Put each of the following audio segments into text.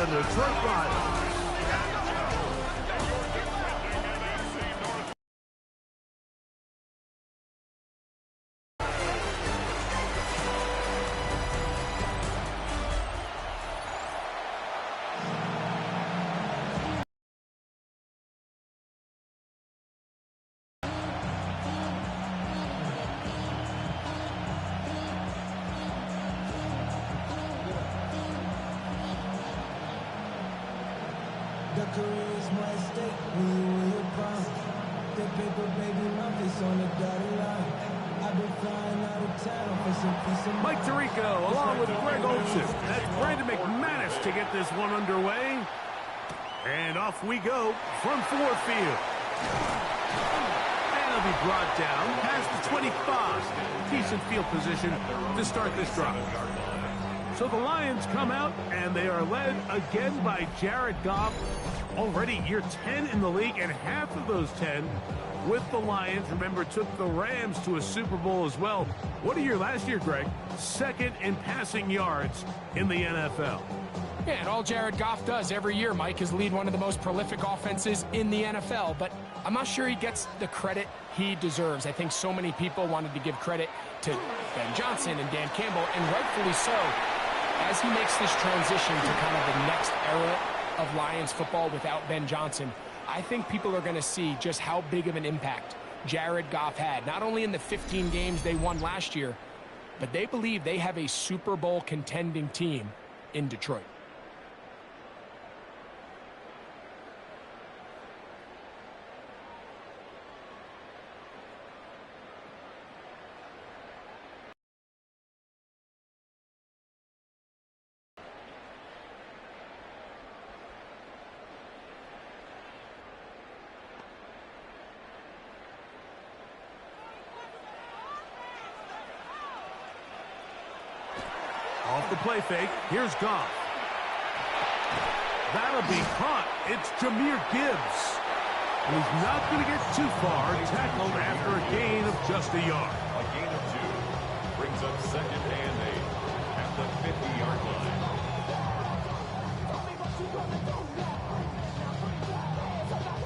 the Detroit Lions. The career's more at stake when you win your prime. The paper baby Memphis on the dotted line. I've been flying out of town for some peace of mind. Mike Tirico along with Greg Olsen. That's Brandon McManus to get this one underway. And off we go from forefield. And it'll be brought down past the 25. Decent field position to start this drive. So the Lions come out, and they are led again by Jared Goff. Already year 10 in the league, and half of those 10 with the Lions. Remember, took the Rams to a Super Bowl as well. What a year last year, Greg. Second in passing yards in the NFL. Yeah, and all Jared Goff does every year, Mike, is lead one of the most prolific offenses in the NFL. But I'm not sure he gets the credit he deserves. I think so many people wanted to give credit to Ben Johnson and Dan Campbell, and rightfully so, as he makes this transition to kind of the next era of Lions football without Ben Johnson. I think people are going to see just how big of an impact Jared Goff had, not only in the 15 games they won last year, but they believe they have a Super Bowl contending team in Detroit. Off the play fake, here's Goff. That'll be caught. It's Jahmyr Gibbs. And he's not going to get too far, tackled after a gain of just a yard. A gain of 2 brings up second and 8 at the 50-yard line.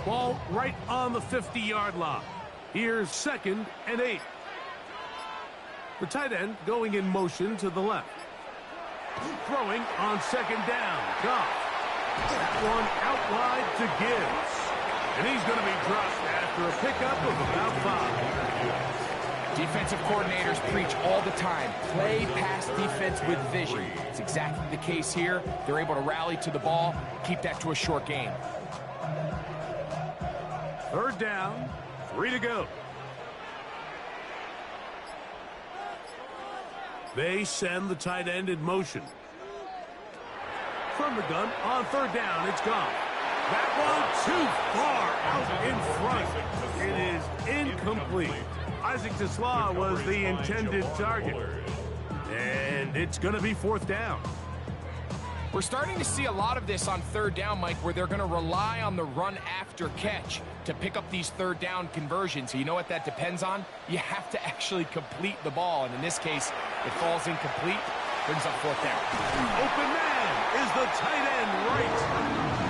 Ball right on the 50-yard line. Here's second and 8. The tight end going in motion to the left. Throwing on second down. Goff. That one out wide to Gibbs. And he's going to be dropped after a pickup of about 5. Defensive coordinators preach all the time, play pass defense with vision. It's exactly the case here. They're able to rally to the ball, keep that to a short game. Third down, 3 to go. They send the tight end in motion. From the gun, on third down, it's gone. That one too far out in front. It is incomplete. Isaac Tesla was the intended target. And it's going to be fourth down. We're starting to see a lot of this on third down, Mike, where they're going to rely on the run after catch to pick up these third down conversions. So you know what that depends on? You have to actually complete the ball. And in this case, it falls incomplete, brings up fourth down. Open man is the tight end right.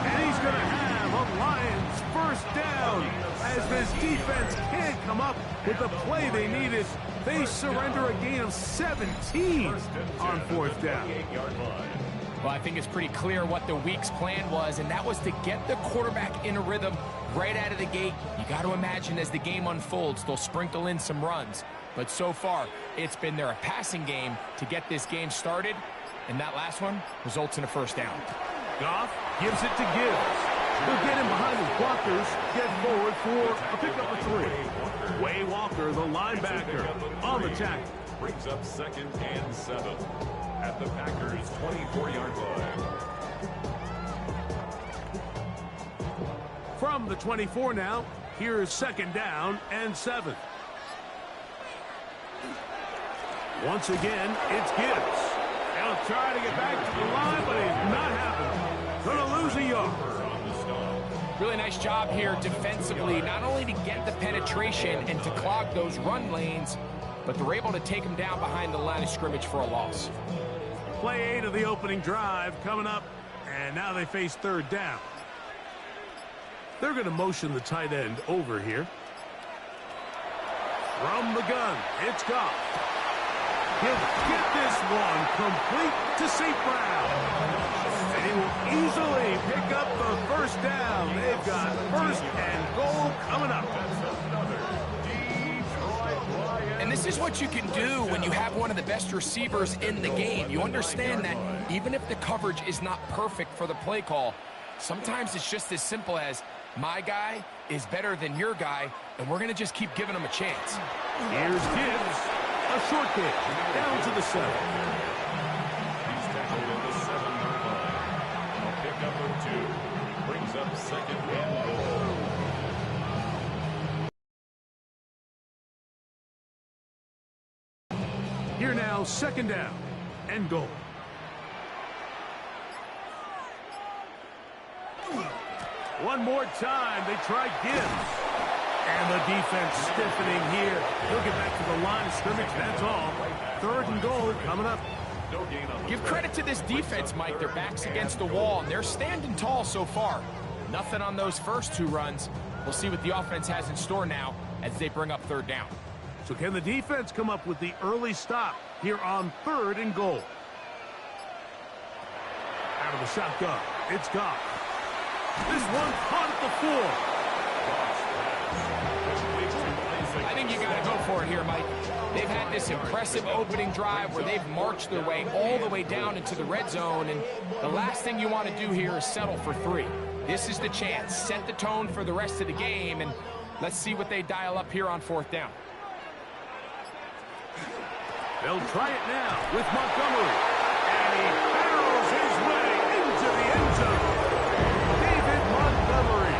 And he's going to have a Lions first down. As this defense can't come up with the play they needed, they surrender a gain of 17 on fourth down. Well, I think it's pretty clear what the week's plan was, and that was to get the quarterback in a rhythm right out of the gate. You got to imagine as the game unfolds, they'll sprinkle in some runs. But so far, it's been their passing game to get this game started, and that last one results in a first down. Goff gives it to Gibbs. He'll get him behind his blockers, get forward for a pickup of 3. Way Walker, the linebacker, on the tackle. Brings up second and 7 at the Packers' 24-yard line. From the 24 now, here's second down and 7. Once again, it's Gibbs. He'll try to get back to the line, but he's not happening. Going to lose a yard. Really nice job here defensively, not only to get the penetration and to clog those run lanes, but they're able to take him down behind the line of scrimmage for a loss. Play 8 of the opening drive coming up And now they face third down. They're going to motion the tight end over here. From the gun, it's Goff. He'll get this one complete to St. Brown. And he will easily pick up the first down. They've got first and goal coming up. And this is what you can do when you have one of the best receivers in the game. You understand that even if the coverage is not perfect for the play call, sometimes it's just as simple as my guy is better than your guy, and we're going to just keep giving him a chance. Here's Gibbs. A short kick down to the 7. He's tackled at the 7-yard line. A pickup of 2 brings up second and goal. Here now, second down and goal. One more time, they try Gibbs. And the defense stiffening here. He'll get back to the line of scrimmage, that's all. Third and goal coming up. Give credit to this defense, Mike. Their back's against the wall, and they're standing tall so far. Nothing on those first 2 runs. We'll see what the offense has in store now as they bring up third down. So can the defense come up with the early stop here on third and goal? Out of the shotgun, it's Goff. This one caught at the 4. I think you got to go for it here, Mike. They've had this impressive opening drive where they've marched their way all the way down into the red zone, and the last thing you want to do here is settle for 3. This is the chance. Set the tone for the rest of the game, and let's see what they dial up here on fourth down. They'll try it now with Montgomery. And he barrels his way into the end zone. David Montgomery.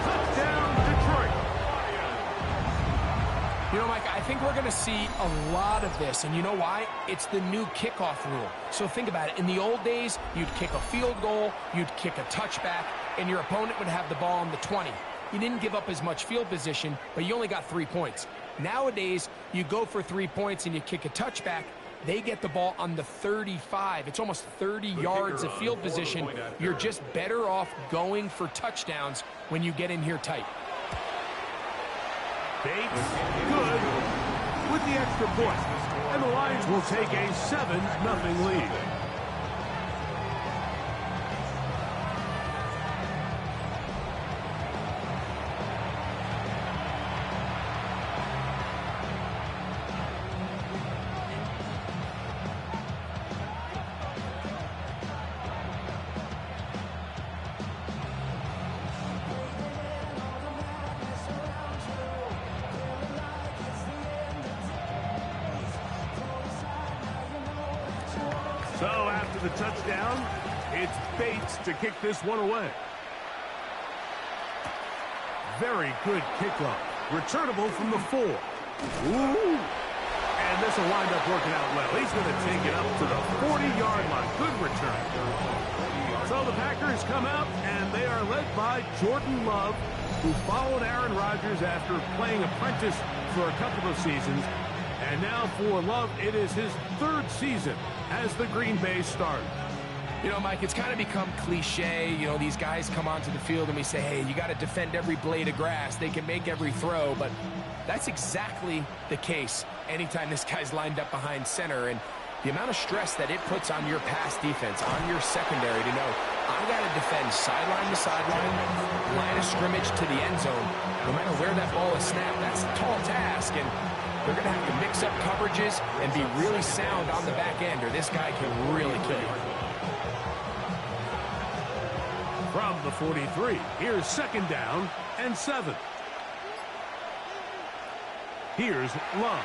Touchdown, Detroit. You know, Mike, I think we're going to see a lot of this, and you know why? It's the new kickoff rule. So think about it. In the old days, you'd kick a field goal, you'd kick a touchback, and your opponent would have the ball on the 20. You didn't give up as much field position, but you only got 3 points. Nowadays, you go for 3 points and you kick a touchback, they get the ball on the 35. It's almost 30 yards of field position. You're just better off going for touchdowns when you get in here tight. Bates, good, with the extra point. And the Lions will take a 7-0 lead. So after the touchdown, it's Bates to kick this one away. Very good kickoff. Returnable from the 4. Ooh. And this will wind up working out well. He's going to take it up to the 40-yard line. Good return. So the Packers come out, and they are led by Jordan Love, who followed Aaron Rodgers after playing apprentice for a couple of seasons. And now for Love, it is his 3rd season as the Green Bay starter. You know, Mike, it's kind of become cliche. You know, these guys come onto the field and we say, hey, you got to defend every blade of grass. They can make every throw, but that's exactly the case anytime this guy's lined up behind center. And the amount of stress that it puts on your pass defense, on your secondary to know, I got to defend sideline to sideline, line of scrimmage to the end zone, no matter where that ball is snapped. That's a tall task, and they're going to have to mix up coverages and be really sound on the back end, or this guy can really kill you. From the 43, here's 2nd down and 7. Here's Love.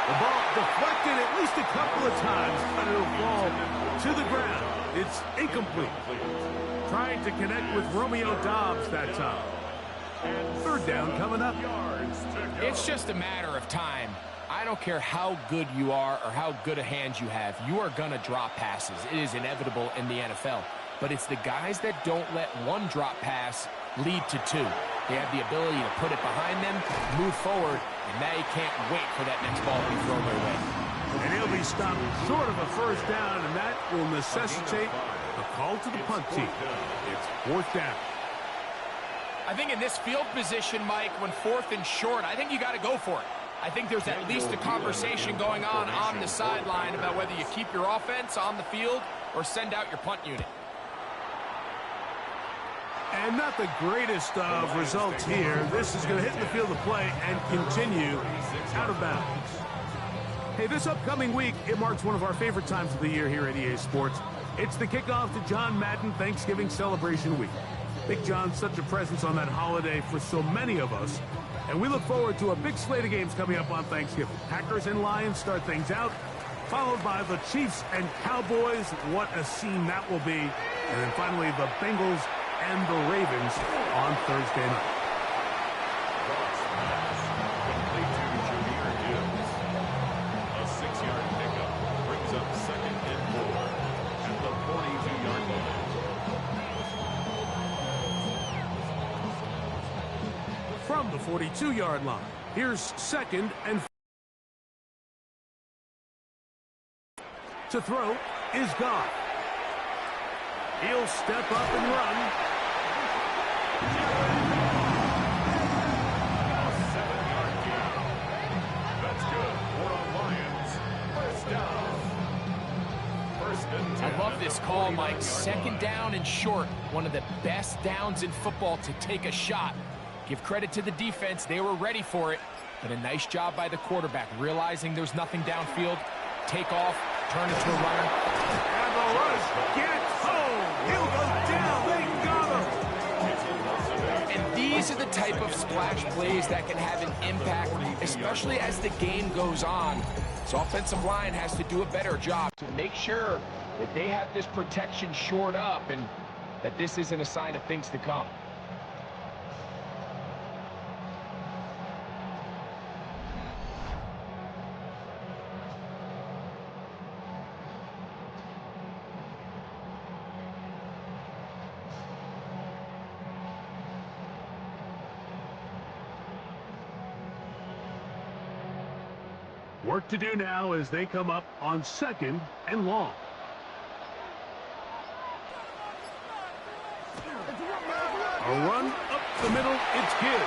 The ball deflected at least a couple of times, but it'll fall to the ground. It's incomplete. Trying to connect with Romeo Doubs that time. 3rd down coming up. It's just a matter of time. I don't care how good you are or how good a hand you have. You are going to drop passes. It is inevitable in the NFL. But it's the guys that don't let one drop pass lead to 2. They have the ability to put it behind them, move forward, and now you can't wait for that next ball to be thrown their way. And he'll be stopped short of a first down, and that will necessitate a call to the punt team. It's fourth down. I think in this field position, Mike, when fourth and short, I think you got to go for it. I think there's at least a conversation going on the sideline about whether you keep your offense on the field or send out your punt unit. And not the greatest of results here. This is going to hit the field of play and continue out of bounds. Hey, this upcoming week, it marks one of our favorite times of the year here at EA Sports. It's the kickoff to John Madden Thanksgiving Celebration Week. Big John's such a presence on that holiday for so many of us. And we look forward to a big slate of games coming up on Thanksgiving. Packers and Lions start things out, followed by the Chiefs and Cowboys. What a scene that will be. And then finally, the Bengals and the Ravens on Thursday night. A 6-yard pickup brings up 2nd and 4 at the 42-yard line. From the 42-yard line, here's 2nd and 4. To throw is Goff. He'll step up and run. A 7-yard gain. That's good for the Lions. First down. First and 10. I love this call, Mike. 2nd down and short. One of the best downs in football to take a shot. Give credit to the defense. They were ready for it. But a nice job by the quarterback, realizing there's nothing downfield. Take off, turn into a runner. And the rush gets home. He'll go down. They got him. And these are the type of splash plays that can have an impact, especially as the game goes on. So offensive line has to do a better job to make sure that they have this protection shored up and that this isn't a sign of things to come. Work to do now as they come up on 2nd and long. A run up the middle, it's Gibbs.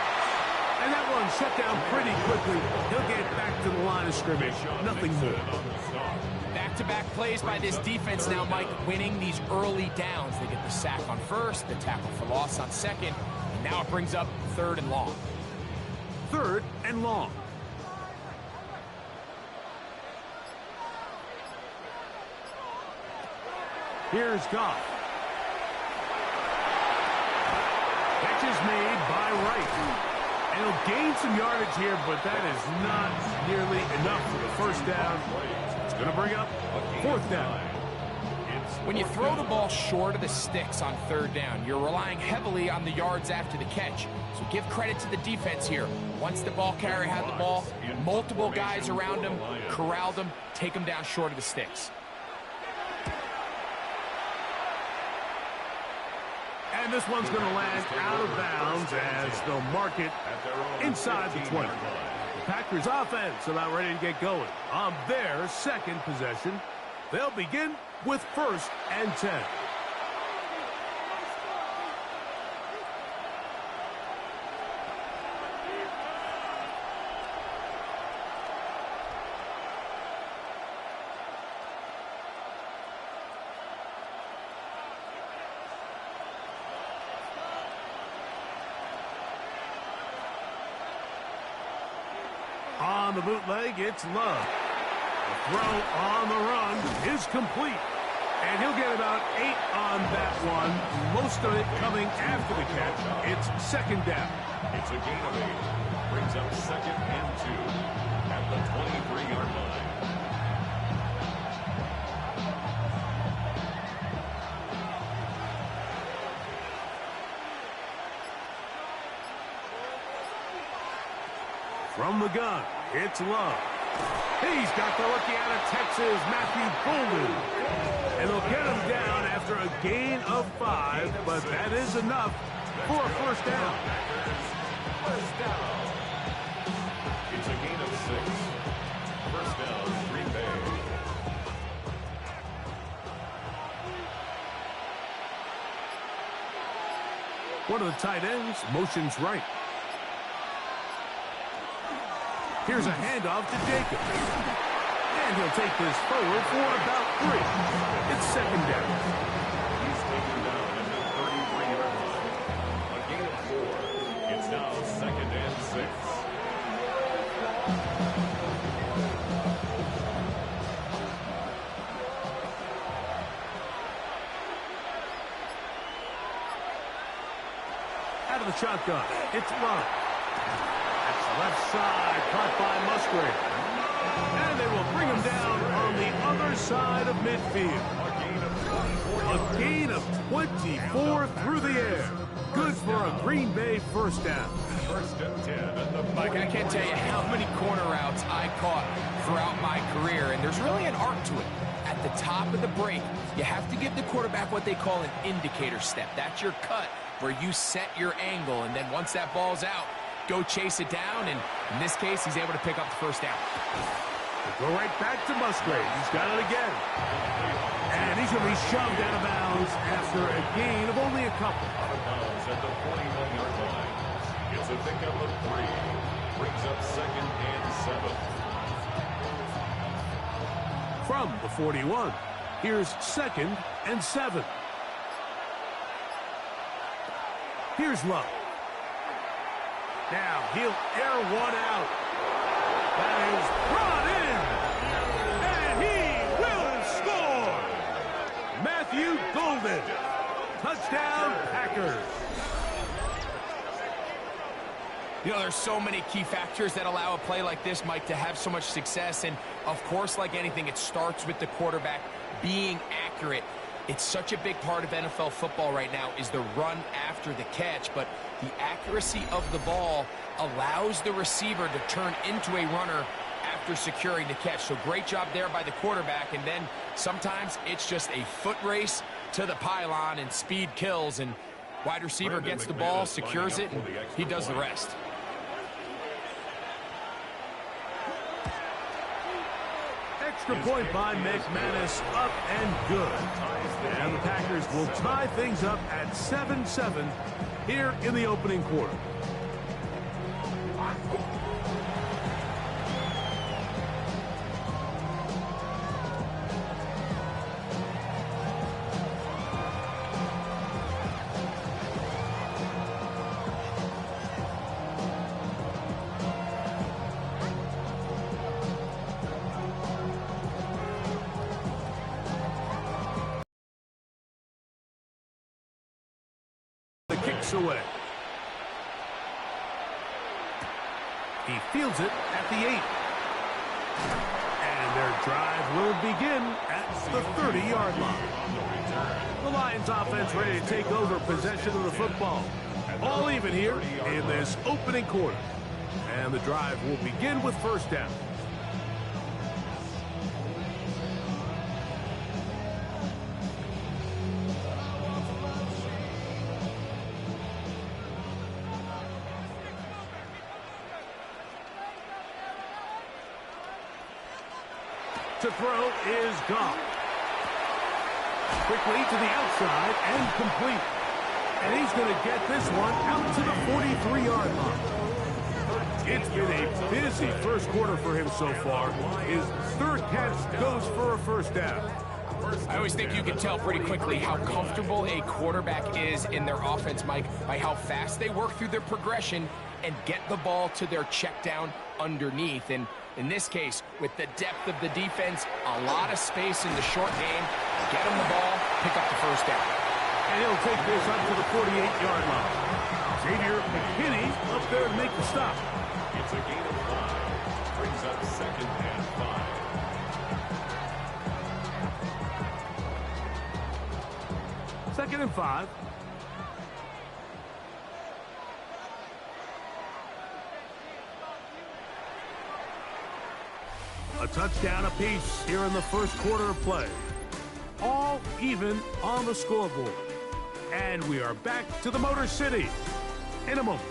And that one shut down pretty quickly. He'll get back to the line of scrimmage. Nothing more. Back-to-back plays by this defense now, Mike, winning these early downs. They get the sack on first, the tackle for loss on second, and now it brings up 3rd and long. 3rd and long. Here's Goff. Catch is made by Wright. And he'll gain some yardage here, but that is not nearly enough for the first down. It's going to bring up 4th down. When you throw the ball short of the sticks on 3rd down, you're relying heavily on the yards after the catch. So give credit to the defense here. Once the ball carrier had the ball, multiple guys around him, corralled him, take him down short of the sticks. And this one's going to land out of bounds as they'll mark it inside the 20. The Packers offense about ready to get going. On their 2nd possession, they'll begin with 1st and 10. On the bootleg, it's Love. The throw on the run is complete. And he'll get about 8 on that one. Most of it coming after the catch. It's 2nd down. It's a gain of 8. Brings up 2nd and 2 at the 23-yard line. From the gun, it's Love. He's got the rookie out of Texas, Matthew Golden. And they'll get him down after a gain of 5, but that is enough for a first down. First down. It's a gain of 6. First down, Green Bay. One of the tight ends motions right. Here's a handoff to Jacobs. And he'll take this forward for about 3. It's second down. He's taken down at the 33-yard line. A gain of 4. It's now second and 6. Out of the shotgun, it's Love. That's left side, caught by Musgrave. And they will bring him down on the other side of midfield. A gain of 24 through the air. Good for a Green Bay first down. First and 10 at the Mike, I can't tell you how many corner routes I caught throughout my career, and there's really an art to it. At the top of the break, you have to give the quarterback what they call an indicator step. That's your cut, where you set your angle, and then once that ball's out, go chase it down, and in this case, he's able to pick up the first down. Go right back to Musgrave. He's got it again. And he's going to be shoved out of bounds after a gain of only a couple. Out of bounds at the 41-yard line. It's a pickup of 3. Brings up second and 7. From the 41, here's second and 7. Here's Love. Now he'll air one out. That is brought in. And he will score. Matthew Golden. Touchdown, Packers. You know, there's so many key factors that allow a play like this, Mike, to have so much success. And, of course, like anything, it starts with the quarterback being accurate. It's such a big part of NFL football right now is the run after the catch. But the accuracy of the ball allows the receiver to turn into a runner after securing the catch. So great job there by the quarterback. And then sometimes it's just a foot race to the pylon and speed kills. And wide receiver gets the ball, secures it, and he does the rest. Extra point by McManus, up and good. And the Packers will tie things up at 7-7 here in the opening quarter. Away. He fields it at the 8. And their drive will begin at the 30-yard line. The Lions offense ready to take over possession of the football. All even here in this opening quarter. And the drive will begin with first down. To throw is Goff. Quickly to the outside and complete. And he's going to get this one out to the 43-yard line. It's been a busy first quarter for him so far. His third catch goes for a first down. I always think you can tell pretty quickly how comfortable a quarterback is in their offense, Mike, by how fast they work through their progression and get the ball to their check down underneath. And in this case, with the depth of the defense, a lot of space in the short game, get him the ball, pick up the first down. And he'll take this up to the 48-yard line. Xavier McKinney up there to make the stop. It's a gain of 5. Brings up second and 5. Second and 5. A touchdown apiece here in the first quarter of play. All even on the scoreboard. And we are back to the Motor City in a moment.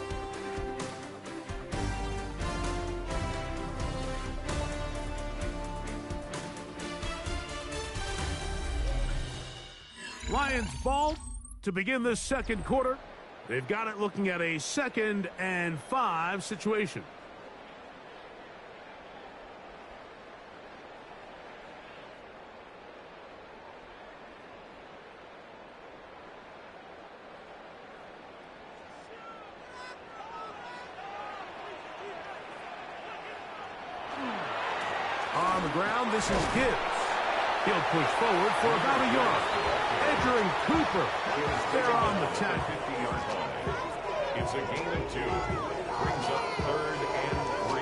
Lions ball to begin this second quarter. They've got it looking at a 2nd and 5 situation. On the ground, this is Gibbs. He'll push forward for about a yard. Edger and Cooper, they're on the tackle. 50-yard line. It's a gain of 2. Brings up 3rd and 3.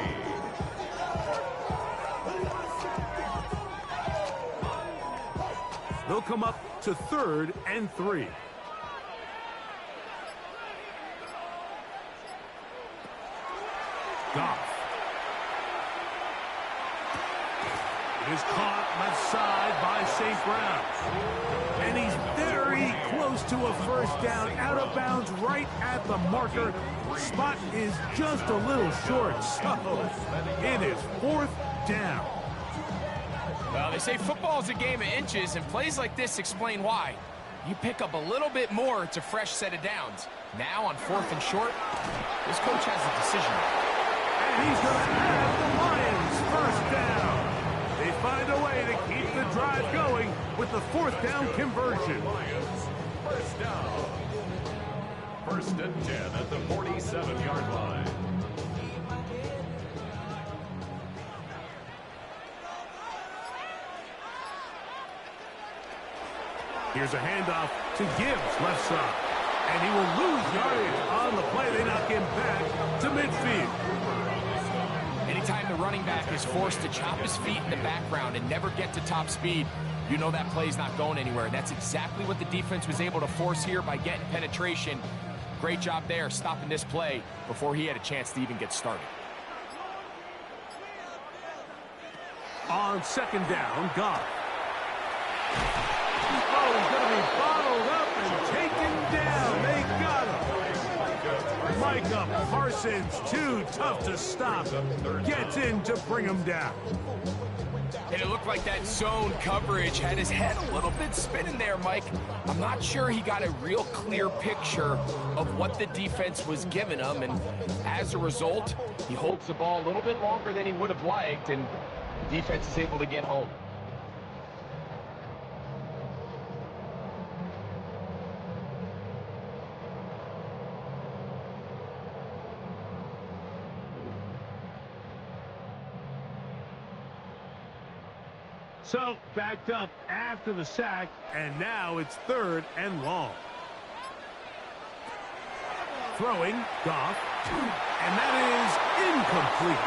They'll come up to 3rd and 3. Goff. It is caught left side by St. Brown. And he's very close to a first down, out of bounds right at the marker. Spot is just a little short, so it is 4th down. Well, they say football is a game of inches, and plays like this explain why. You pick up a little bit more, it's a fresh set of downs. Now on 4th and short, this coach has a decision. And he's going to have the Lions first down. They find a way to keep the drive going with the 4th down conversion. Lions, first down. 1st and 10 at the 47-yard line. Here's a handoff to Gibbs, left side. And he will lose yardage on the play. They knock him back to midfield. Anytime the running back is forced to chop his feet in the background and never get to top speed, you know that play's not going anywhere. That's exactly what the defense was able to force here by getting penetration. Great job there, stopping this play before he had a chance to even get started. On 2nd down, Goff. Oh, he's going to be bottled up and taken down. They got him. Micah Parsons, too tough to stop. Gets in to bring him down. And it looked like that zone coverage had his head a little bit spinning there, Mike. I'm not sure he got a real clear picture of what the defense was giving him, and as a result, he holds the ball a little bit longer than he would have liked, and the defense is able to get home. So, backed up after the sack, and now it's 3rd and long. Throwing, Goff, and that is incomplete.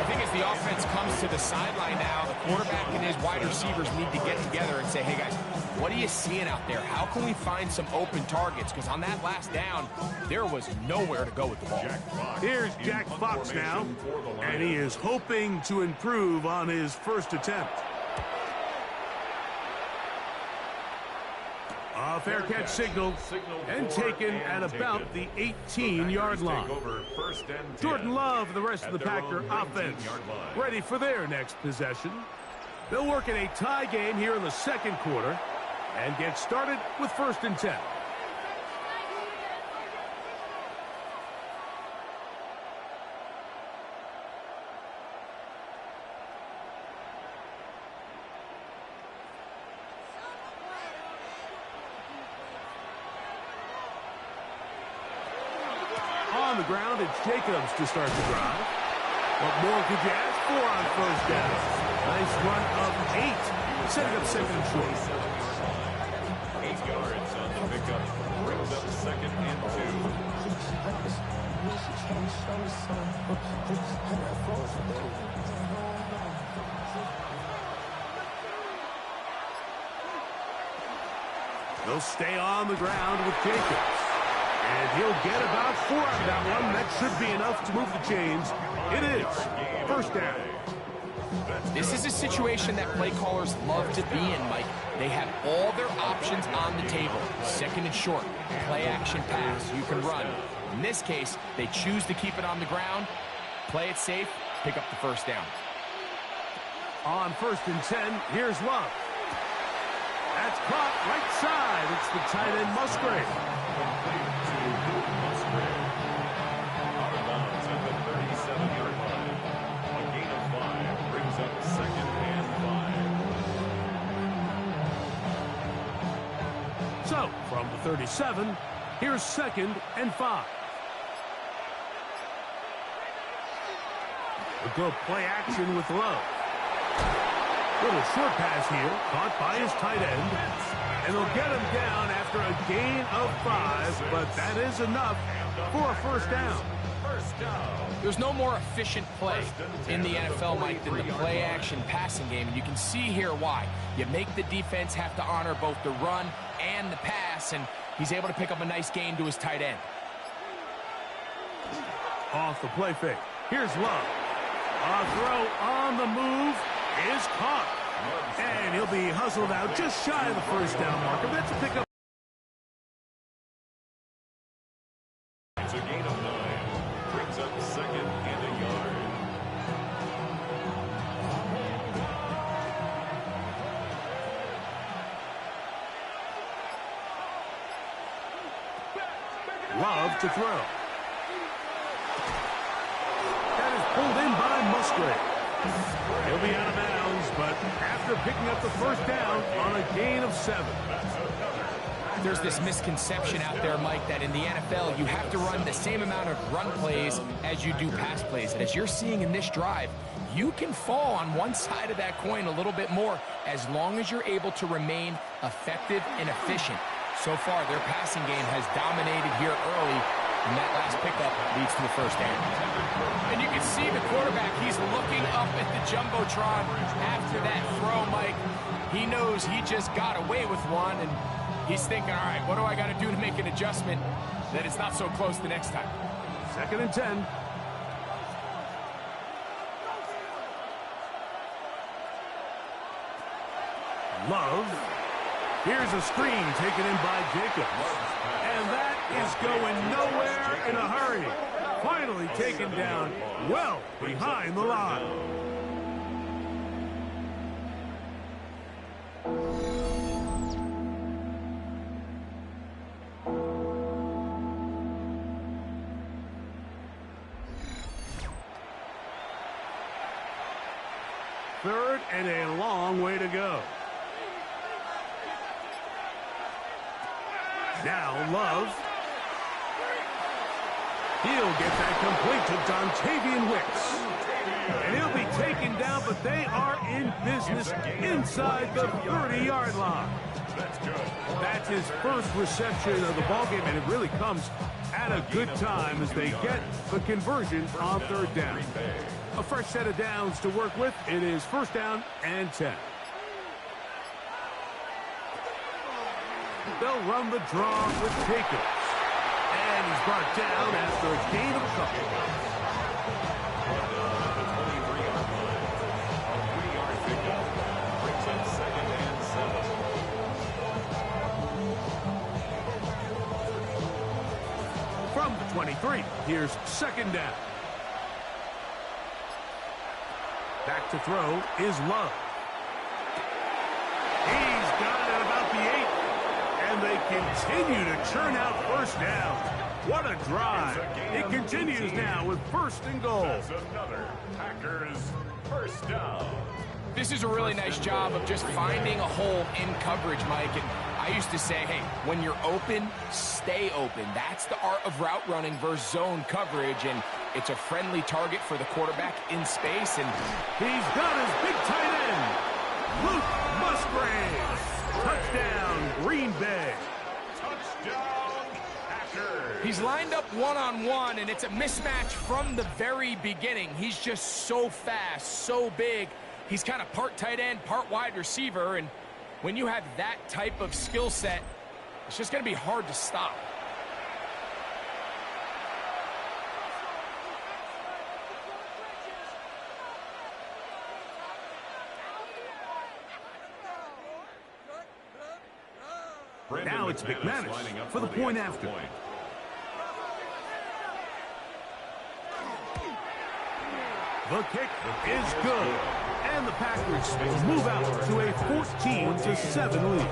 I think as the offense comes to the sideline now, the quarterback and his wide receivers need to get together and say, hey guys, what are you seeing out there? How can we find some open targets? Because on that last down, there was nowhere to go with the ball. Here's Jack Fox now, and he is hoping to improve on his first attempt. A fair catch signaled and taken at about the 18-yard line. Jordan Love, the rest of the Packer offense, ready for their next possession. They'll work in a tie game here in the 2nd quarter and get started with 1st and 10. On the ground, it's Jacobs to start the drive. What more could you ask for on 1st down? Nice run of 8, setting up 2nd and short. 8 yards on the pickup. Brings up 2nd and 2. They'll stay on the ground with Jacobs. And he'll get about 4 out of that one. That should be enough to move the chains. It is 1st down. This is a situation that play callers love to be in, Mike. They have all their options on the table. 2nd and short, play action pass, you can run. In this case, they choose to keep it on the ground, play it safe, pick up the 1st down. On 1st and 10, here's Love. That's caught right side. It's the tight end Musgrave. Complete to Musgrave. Out of bounds at the 37-yard line. A gain of 5 brings up second and 5. So, from the 37, here's second and 5. We'll go play action with Love. Little short pass here, caught by his tight end. And they'll get him down after a gain of 5, but that is enough for a first down. There's no more efficient play in the NFL, Mike, than the play-action passing game, and you can see here why. You make the defense have to honor both the run and the pass, and he's able to pick up a nice gain to his tight end. Off the play fake. Here's Love. A throw on the move is caught. And he'll be hustled out just shy of the first down marker. That's a pickup. It's a gain of 9. Brings up second and a yard. Love to throw. That is pulled in by Musgrave. He'll be out of bounds, but after picking up the first down on a gain of 7. There's this misconception out there, Mike, that in the NFL you have to run the same amount of run plays as you do pass plays. And as you're seeing in this drive, you can fall on one side of that coin a little bit more as long as you're able to remain effective and efficient. So far, their passing game has dominated here early, and that last pickup leads to the first down. And you can see the quarterback, he's looking up at the Jumbotron after that throw, Mike. He knows he just got away with one, and he's thinking, all right, what do I got to do to make an adjustment that it's not so close the next time? Second and 10. Love. Here's a screen taken in by Jacobs. And that is going nowhere in a hurry. Finally taken down well behind the line. Third and a long way to go. Now Love. He'll get that complete to Dontavian Wicks. And he'll be taken down, but they are in business inside the 30-yard line. That's his first reception of the ballgame, and it really comes at a good time as they get the conversion on third down. A fresh set of downs to work with. It is first down and 10. They'll run the draw with Jacobs. And he's brought down after a gain of a couple. The 23-yard line. A 3-yard pickup. Brings up second and 7. From the 23, here's second down. Back to throw is Love. He's got it about the 8. And they continue to churn out first down. What a drive. It continues now with first and goal. That's another Packers first down. This is a really nice job of just finding a hole in coverage, Mike. And I used to say, hey, when you're open, stay open. That's the art of route running versus zone coverage. And it's a friendly target for the quarterback in space. And he's got his big tight end, Luke Musgrave. Touchdown, Green Bay. Touchdown, Packers. He's lined up one-on-one, and it's a mismatch from the very beginning. He's just so fast, so big. He's kind of part tight end, part wide receiver, and when you have that type of skill set, it's just going to be hard to stop. Now it's McManus for the point after. The kick is good. And the Packers will move out to a 14-7 lead.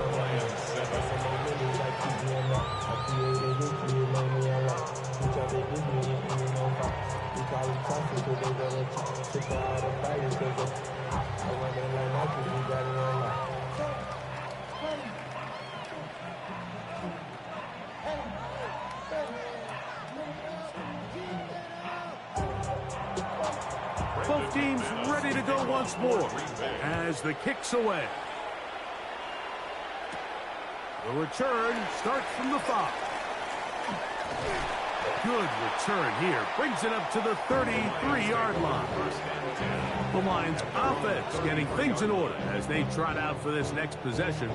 Both teams ready to go once more as the kick's away. The return starts from the 5. Good return here. Brings it up to the 33-yard line. The Lions offense getting things in order as they trot out for this next possession.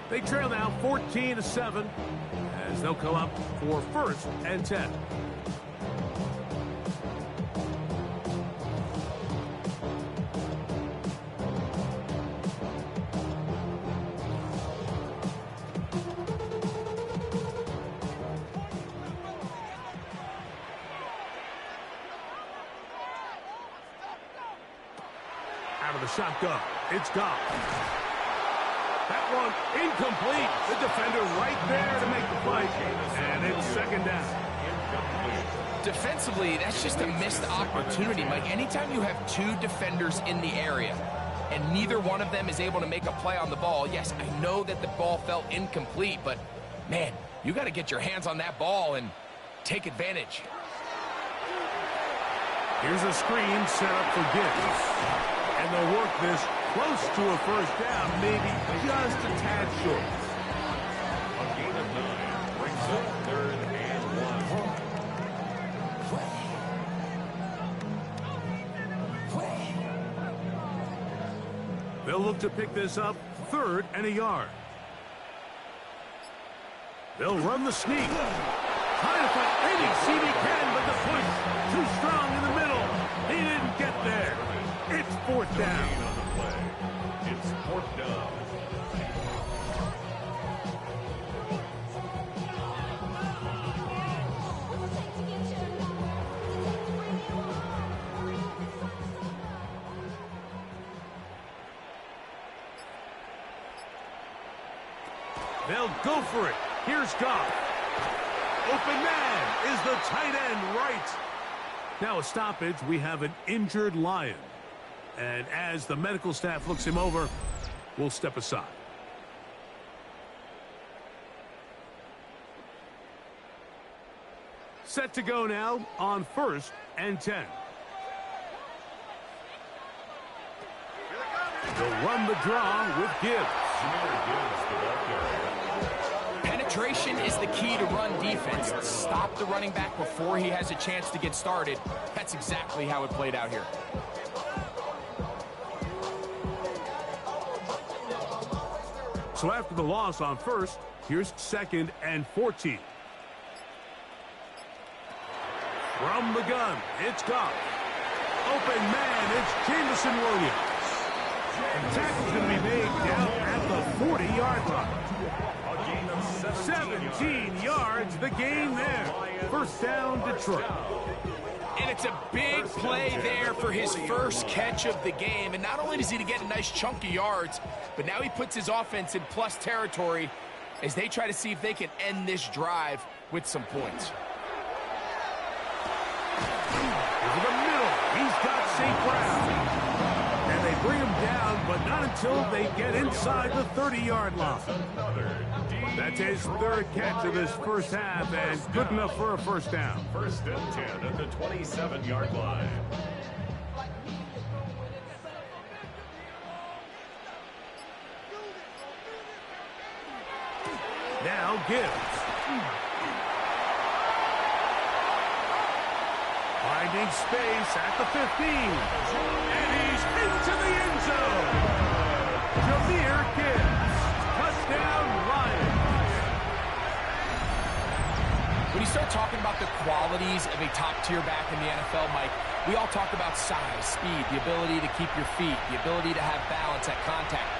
They trail now 14-7 as they'll come up for 1st and 10. Out of the shotgun, it's gone. That one incomplete. The defender right there to make the play, and it's 2nd down. Defensively, that's just a missed opportunity, Mike. Anytime you have 2 defenders in the area and neither one of them is able to make a play on the ball, yes, I know that the ball felt incomplete, but, man, you got to get your hands on that ball and take advantage. Here's a screen set up for Gibbs. And they'll work this close to a 1st down, maybe just a tad short. A gain of 9 brings up 3rd and 1. They'll look to pick this up 3rd and a yard. They'll run the sneak. Trying to find any seam he can, but the push too strong in the middle. He didn't get there. It's 4th down. On the play. It's 4th down. They'll go for it. Here's Goff. Open man is the tight end right. Now a stoppage. We have an injured Lion. And as the medical staff looks him over, we'll step aside. Set to go now on 1st and 10. They'll run the draw with Gibbs. Penetration is the key to run defense. Stop the running back before he has a chance to get started. That's exactly how it played out here. So after the loss on 1st, here's 2nd and 14. From the gun, it's Goff. Open man, it's Jameson Williams. And the tackle's going to be made down at the 40-yard line. 17 yards, the gain there. 1st down, Detroit. And it's a big play there for his first catch of the game. And not only does he get a nice chunk of yards, but now he puts his offense in plus territory as they try to see if they can end this drive with some points. Over the middle, he's got St. Brown. And they bring him down, but not until they get inside the 30-yard line. That's his 3rd catch of this 1st half, and good enough for a 1st down. 1st and 10 at the 27-yard line. Now Gibbs. Finding space at the 15. And he's into the end zone. Jameer Gibbs. Touchdown, Lions. When you start talking about the qualities of a top-tier back in the NFL, Mike, we all talk about size, speed, the ability to keep your feet, the ability to have balance at contact.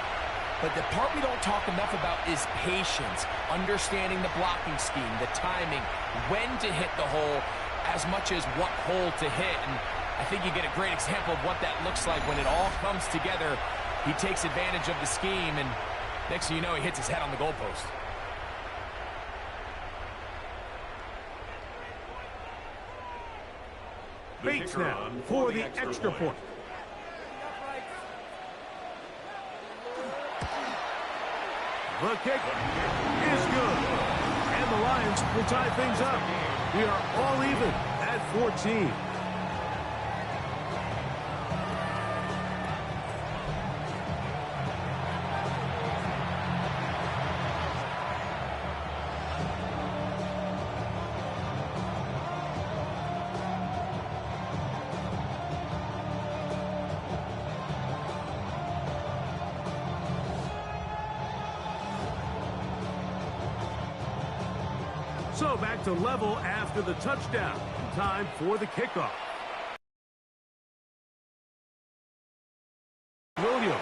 But the part we don't talk enough about is patience, understanding the blocking scheme, the timing, when to hit the hole, as much as what hole to hit. And I think you get a great example of what that looks like when it all comes together. He takes advantage of the scheme, and next thing you know, he hits his head on the goalpost. Bates now for the extra point. The kick is good. And the Lions will tie things up. We are all even at 14. So back to level after the touchdown. Time for the kickoff. Williams.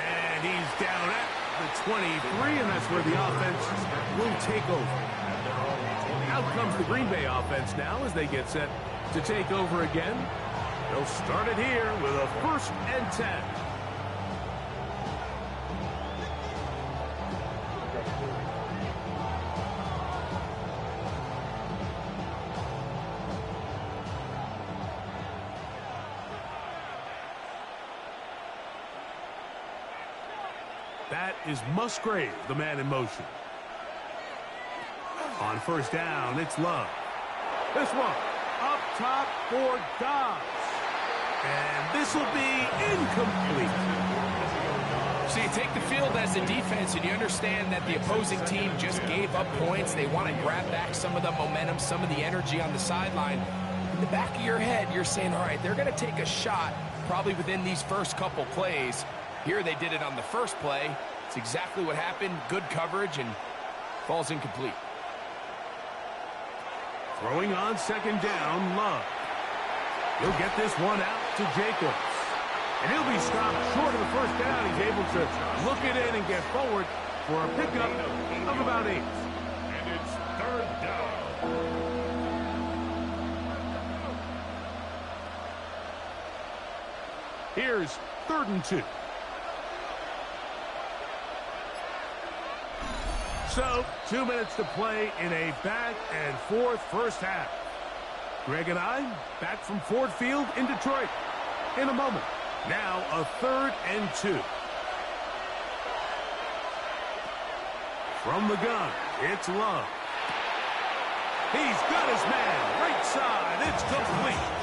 And he's down at the 23, and that's where the offense will take over. Out comes the Green Bay offense now as they get set to take over again. They'll start it here with a 1st and 10. That is Musgrave, the man in motion. On 1st down, it's Love. This one, up top for Dobbs. And this will be incomplete. So you take the field as a defense, and you understand that the opposing team just gave up points. They want to grab back some of the momentum, some of the energy on the sideline. In the back of your head, you're saying, all right, they're going to take a shot probably within these first couple plays. Here they did it on the first play. It's exactly what happened. Good coverage, and falls incomplete. Throwing on 2nd down, Love. He'll get this one out to Jacobs. And he'll be stopped short of the 1st down. He's able to look it in and get forward for a pickup of about 8. And it's 3rd down. Here's 3rd and 2. So, 2 minutes to play in a back-and-forth first half. Greg and I back from Ford Field in Detroit in a moment. Now a 3rd and 2. From the gun, it's Love. He's got his man. Right side. It's complete.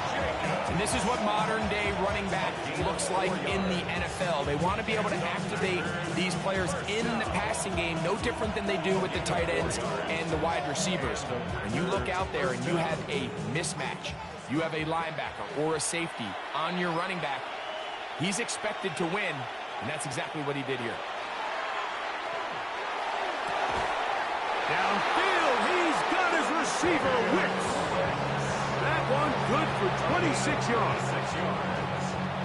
And this is what modern-day running back looks like in the NFL. They want to be able to activate these players in the passing game, no different than they do with the tight ends and the wide receivers. When you look out there and you have a mismatch, you have a linebacker or a safety on your running back, he's expected to win, and that's exactly what he did here. Downfield, he's got his receiver whipped. That one good for 26 yards.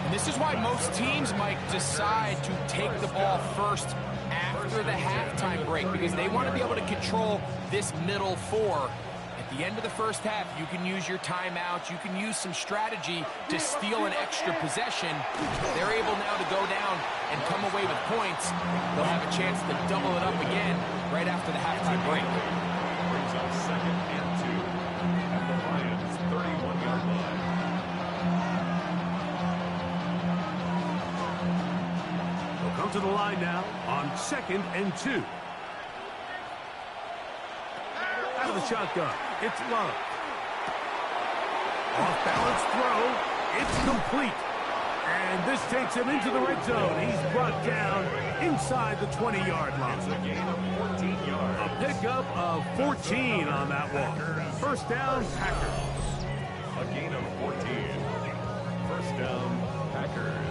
And this is why most teams might decide to take the ball first after the halftime break, because they want to be able to control this middle 4. At the end of the first half, you can use your timeouts. You can use some strategy to steal an extra possession. They're able now to go down and come away with points. They'll have a chance to double it up again right after the halftime break. Brings up 2nd and 2 at the Lions' 31-yard line. They'll come to the line now on 2nd and 2. Out of the shotgun, it's Love. Off-balance throw, it's complete. And this takes him into the red zone. He's brought down inside the 20-yard line. It's a gain of 14 yards. A pickup of 14 on that one. 1st down, Packers. A gain of 14. 1st down, Packers.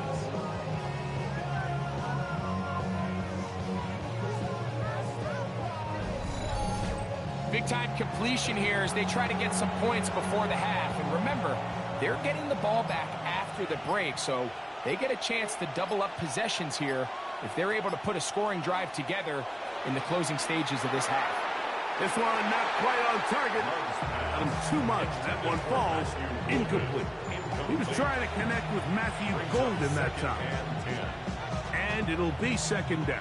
Big-time completion here as they try to get some points before the half. And remember, they're getting the ball back after the break, so they get a chance to double up possessions here if they're able to put a scoring drive together in the closing stages of this half. This one not quite on target. Got him too much. That one falls incomplete. He was trying to connect with Matthew Golden that time. And it'll be second down.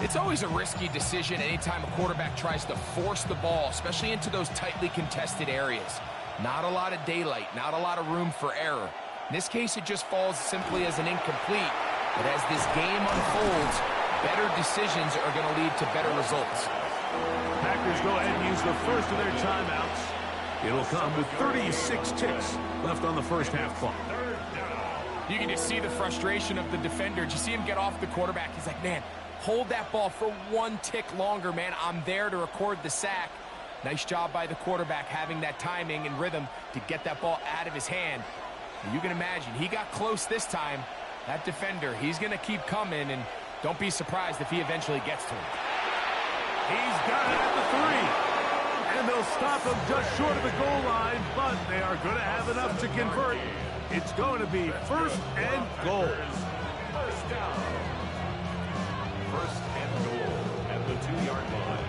It's always a risky decision anytime a quarterback tries to force the ball, especially into those tightly contested areas. Not a lot of daylight, not a lot of room for error. In this case, it just falls simply as an incomplete. But as this game unfolds, better decisions are going to lead to better results. Packers go ahead and use the first of their timeouts. It'll come with 36 ticks left on the first half clock. You can just see the frustration of the defender. Did you see him get off the quarterback? He's like, man, hold that ball for one tick longer, man. I'm there to record the sack. Nice job by the quarterback having that timing and rhythm to get that ball out of his hand. And you can imagine, he got close this time. That defender, he's going to keep coming, and don't be surprised if he eventually gets to him. He's got it at the 3. And they'll stop him just short of the goal line, but they are going to have enough to convert. It's going to be first and goal. First down. First and goal at the 2-yard line.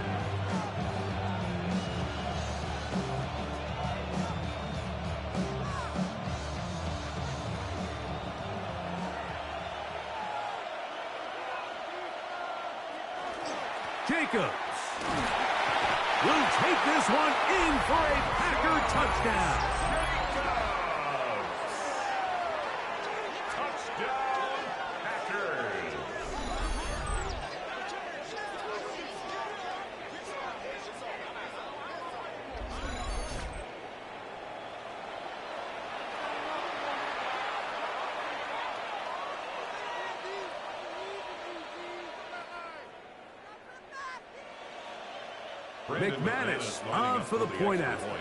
Jacobs will take this one in for a Packer touchdown. Touchdown, Packers. McManus on for the point after.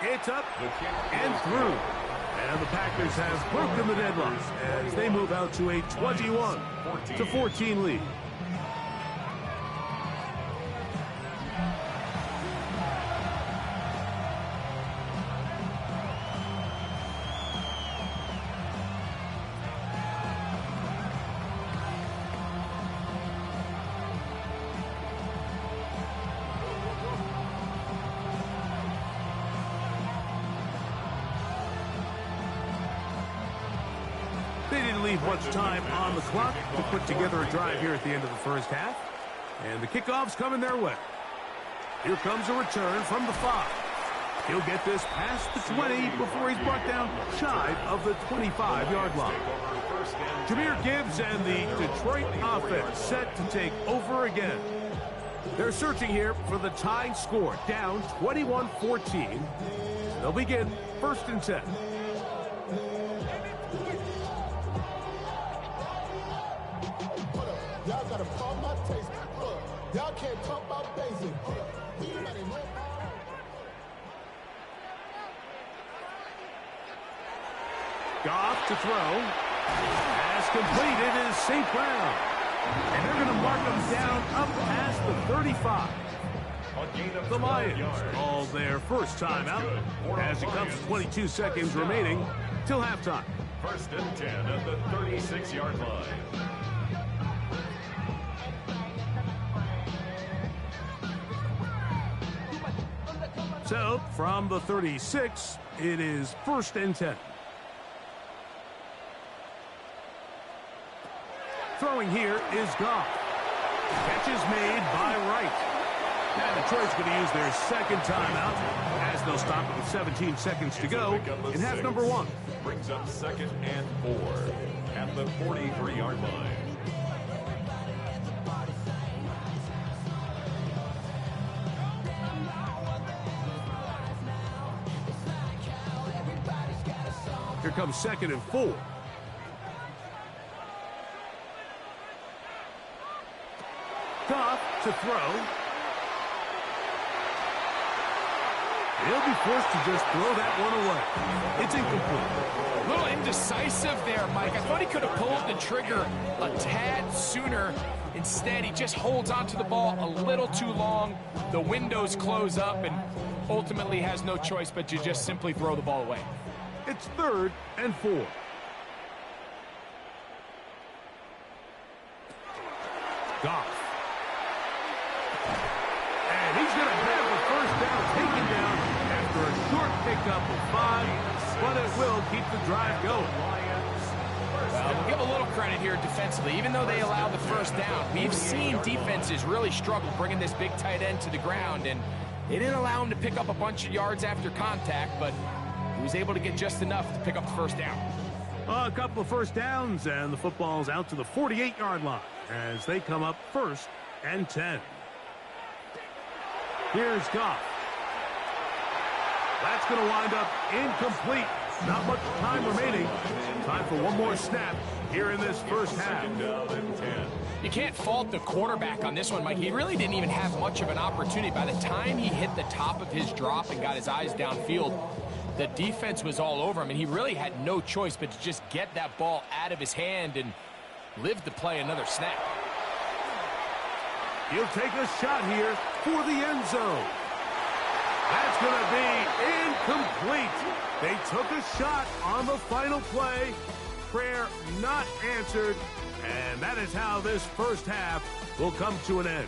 It's up and through. And the Packers have broken the deadlock as they move out to a 21-14 lead. They didn't leave much time on the clock to put together a drive here at the end of the first half. And the kickoff's coming their way. Here comes a return from the 5. He'll get this past the 20 before he's brought down shy of the 25-yard line. Jahmyr Gibbs and the Detroit offense set to take over again. They're searching here for the tying score, down 21-14. They'll begin first and 10. Y'all gotta pump my taste. Y'all can't talk about basic. Goff to throw. Pass completed is St. Brown. And they're going to mark him down up past the 35. The Lions call their first timeout as it comes to 22 seconds remaining till halftime. First and 10 at the 36-yard line. So, from the 36, it is first and 10. Throwing here is Goff. Catch is made by Wright. And Detroit's going to use their second timeout as they'll stop with 17 seconds to go in half number 1. Brings up second and 4 at the 43-yard line. Here comes second and 4. Goff to throw. He'll be forced to just throw that one away. It's incomplete. A little indecisive there, Mike. I thought he could have pulled the trigger a tad sooner. Instead, he just holds onto the ball a little too long. The windows close up and ultimately has no choice but to just simply throw the ball away. It's third and 4. Goff. And he's going to have the first down taken down after a short pickup of 5, but it will keep the drive going. Well, we'll give a little credit here defensively. Even though they allowed the first down, we've seen defenses really struggle bringing this big tight end to the ground, and they didn't allow him to pick up a bunch of yards after contact, but he was able to get just enough to pick up the first down. A couple of first downs, and the football's out to the 48-yard line as they come up 1st and 10. Here's Goff. That's going to wind up incomplete. Not much time remaining. Time for one more snap here in this first half. You can't fault the quarterback on this one, Mike. He really didn't even have much of an opportunity. By the time he hit the top of his drop and got his eyes downfield, the defense was all over him, and he really had no choice but to just get that ball out of his hand and live to play another snap. He'll take a shot here for the end zone. That's going to be incomplete. They took a shot on the final play. Prayer not answered. And that is how this first half will come to an end.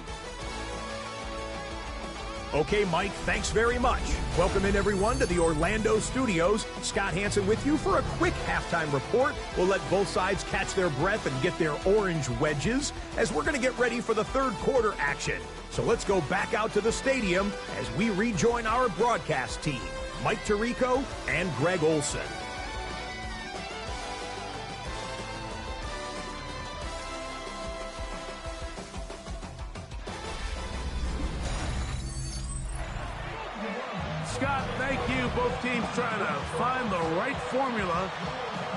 Okay, Mike, thanks very much. Welcome in, everyone, to the Orlando studios. Scott Hansen with you for a quick halftime report. We'll let both sides catch their breath and get their orange wedges as we're going to get ready for the third quarter action. So let's go back out to the stadium as we rejoin our broadcast team, Mike Tirico and Greg Olson. Scott, thank you. Both teams trying to find the right formula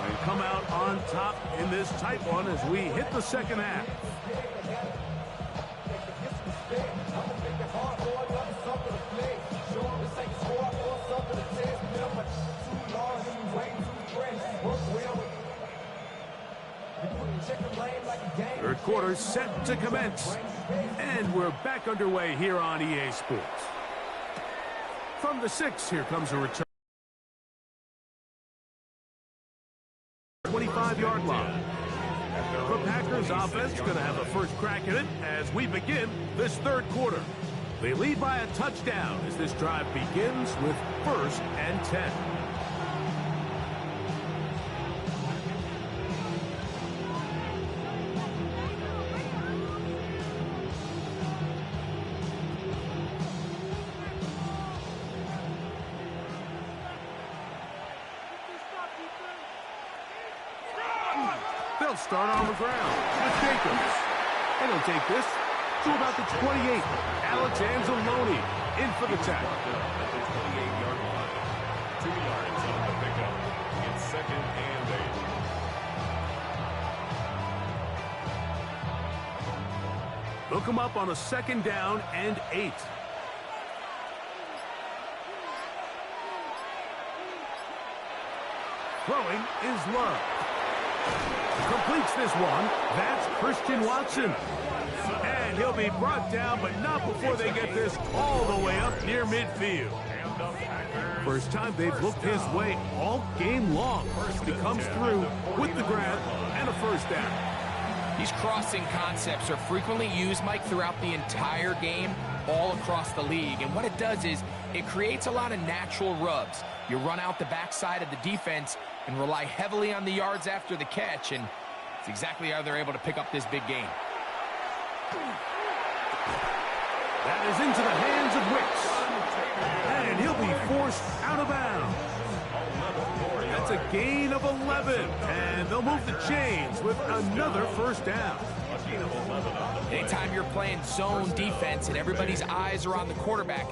and come out on top in this tight one as we hit the second half. Third quarter set to commence, and we're back underway here on EA Sports. From the 6, here comes a return. 25-yard line. The Packers offense going to have a first crack at it as we begin this third quarter. They lead by a touchdown as this drive begins with 1st and 10. They'll start on the ground with Jacobs. And he'll take this to about the 28. Alex Anzalone in for the tackle. At the 28-yard line. 2 yards on the pickup. It's 2nd and 8. They'll come up on a 2nd down and 8. Throwing is Love. Completes this one. That's Christian Watson. And he'll be brought down, but not before they get this all the way up near midfield. First time they've looked his way all game long. He comes through with the grab and a first down. These crossing concepts are frequently used, Mike, throughout the entire game, all across the league. And what it does is it creates a lot of natural rubs. You run out the backside of the defense and rely heavily on the yards after the catch, and it's exactly how they're able to pick up this big game. That is into the hands of Wicks. And he'll be forced out of bounds. That's a gain of 11. And they'll move the chains with another first down. Anytime you're playing zone defense and everybody's eyes are on the quarterback,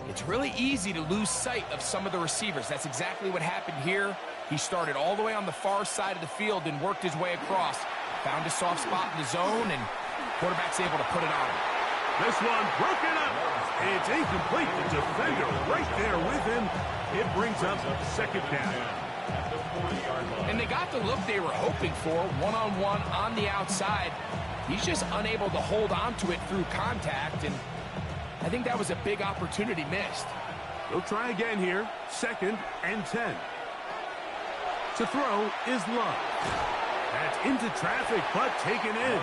it's really easy to lose sight of some of the receivers. That's exactly what happened here. He started all the way on the far side of the field and worked his way across. Found a soft spot in the zone, and quarterback's able to put it on him. This one broken up. It's incomplete. The defender right there with him. It brings up 2nd down. And they got the look they were hoping for, one-on-one on the outside. He's just unable to hold on to it through contact, and I think that was a big opportunity missed. They'll try again here. 2nd and 10. To throw is Love. That's into traffic, but taken in.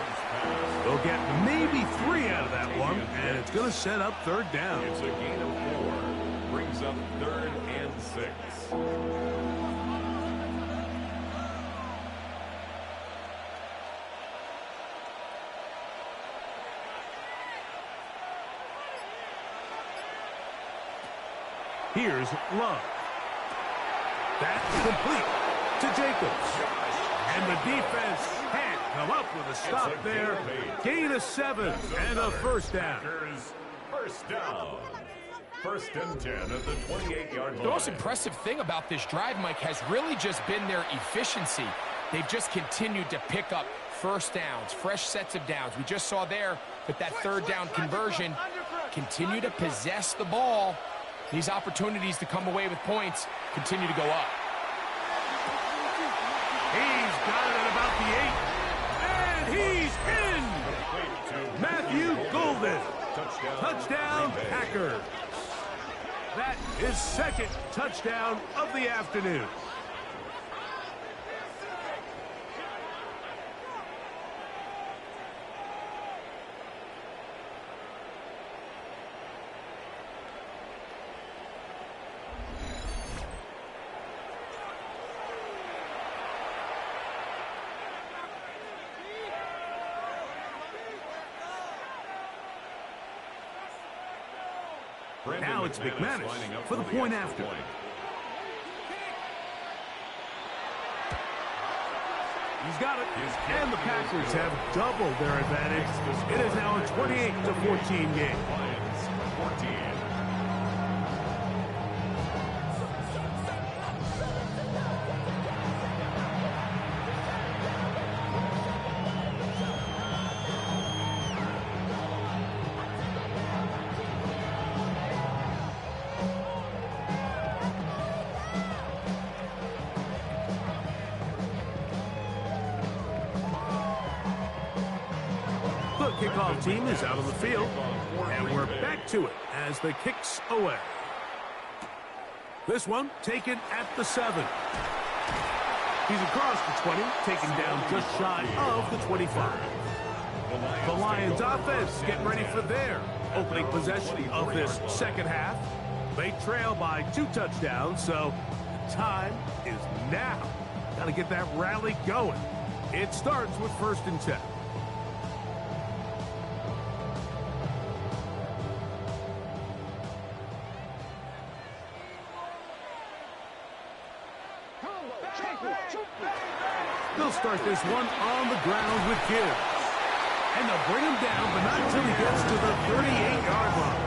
They'll get maybe 3 out of that one, and it's going to set up third down. It's a gain of 4. Brings up 3rd and 6. Here's Love. That's complete to Jacobs. And the defense can't come up with a stop there. Gain of 7 and a first down. First down. 1st and 10 at the 28-yard line. The most impressive thing about this drive, Mike, has really just been their efficiency. They've just continued to pick up first downs, fresh sets of downs. We just saw there with that 3rd down conversion, continue to possess the ball. These opportunities to come away with points continue to go up. He's got it at about the 8. And he's in! Matthew Golden. Touchdown, Packers. That is 2nd touchdown of the afternoon. Now it's McManus for the point after. He's got it. And the Packers have doubled their advantage. It is now a 28-14 game. 14. Kickoff team is out on the field, and we're back to it as the kick's away. This one taken at the 7. He's across the 20, taken down just shy of the 25. The Lions offense getting ready for their opening possession of this second half. They trail by 2 touchdowns, so the time is now. Got to get that rally going. It starts with 1st and 10. They'll start this one on the ground with Gibbs. And they'll bring him down, but not until he gets to the 38-yard line.